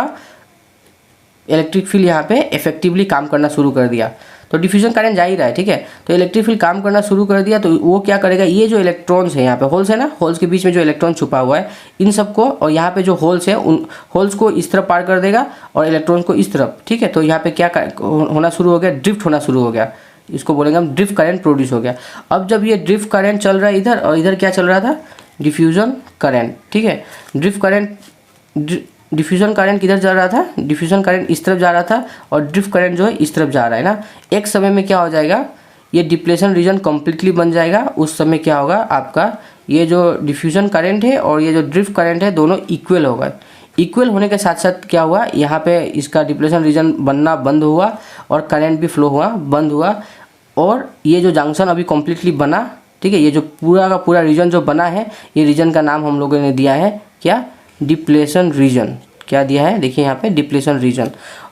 यहाँ पे इफेक्टिवली काम करना शुरू कर दिया। तो डिफ्यूजन करंट जा ही रहा है, ठीक है। तो इलेक्ट्रिक फील्ड काम करना शुरू कर दिया, तो वो क्या करेगा, ये जो इलेक्ट्रॉन्स है यहाँ पे, होल्स है ना, होल्स के बीच में जो इलेक्ट्रॉन छुपा हुआ है, इन सबको, और यहाँ पे जो होल्स है उन होल्स को इस तरफ पार कर देगा और इलेक्ट्रॉन को इस तरफ, ठीक है। तो यहाँ पे क्या होना शुरू हो गया, ड्रिफ्ट होना शुरू हो गया, इसको बोलेंगे हम ड्रिफ्ट करंट प्रोड्यूस हो गया। अब जब ये ड्रिफ्ट करंट चल रहा है इधर, और इधर क्या चल रहा था, डिफ्यूजन करंट, ठीक है। डिफ्यूजन करंट किधर जा रहा था, डिफ्यूजन करंट इस तरफ जा रहा था और ड्रिफ्ट करंट जो है इस तरफ जा रहा है ना। एक समय में क्या हो जाएगा, ये डिप्लेशन रीजन कम्प्लीटली बन जाएगा। उस समय क्या होगा, आपका ये जो डिफ्यूजन करंट है और ये जो ड्रिफ्ट करंट है दोनों इक्वल होगा। इक्वल होने के साथ साथ क्या हुआ, यहाँ पे इसका डिप्लेशन रीजन बनना बंद हुआ और करंट भी फ्लो हुआ बंद हुआ, और ये जो जंक्शन अभी कम्प्लीटली बना, ठीक है। ये जो पूरा का पूरा रीजन जो बना है, ये रीजन का नाम हम लोगों ने दिया है क्या, डिप्लेशन रीजन। क्या दिया है, देखिए यहाँ पे डिप्लेशन रीजन।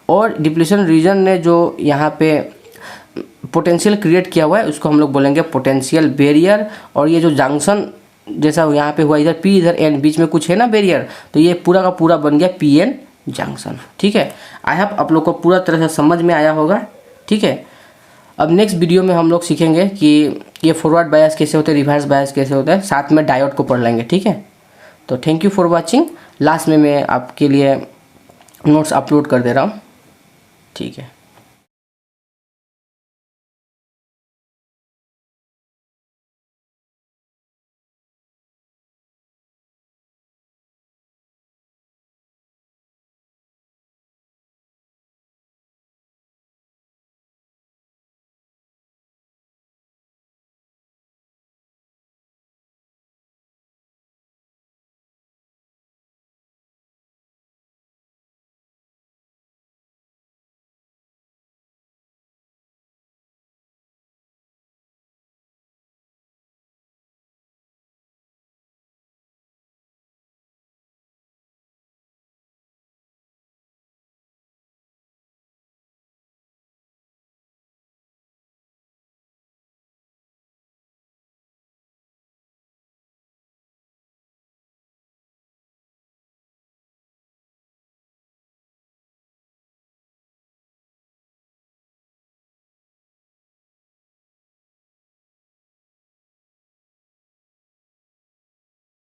और डिप्लेशन रीजन ने जो यहाँ पे पोटेंशियल क्रिएट किया हुआ है उसको हम लोग बोलेंगे पोटेंशियल बैरियर। और ये जो जंक्शन जैसा यहाँ पे हुआ, इधर पी इधर एन, बीच में कुछ है ना बैरियर, तो ये पूरा का पूरा बन गया पी एन जंक्शन, ठीक है। आई होप आप लोग को पूरा तरह से समझ में आया होगा, ठीक है। अब नेक्स्ट वीडियो में हम लोग सीखेंगे कि ये फॉरवर्ड बायस कैसे होता है, रिवर्स बायस कैसे होता है, साथ में डायोड को पढ़ लेंगे, ठीक है। तो thank you for watching. Last में मैं आपके लिए नोट्स अपलोड कर दे रहा हूँ, ठीक है।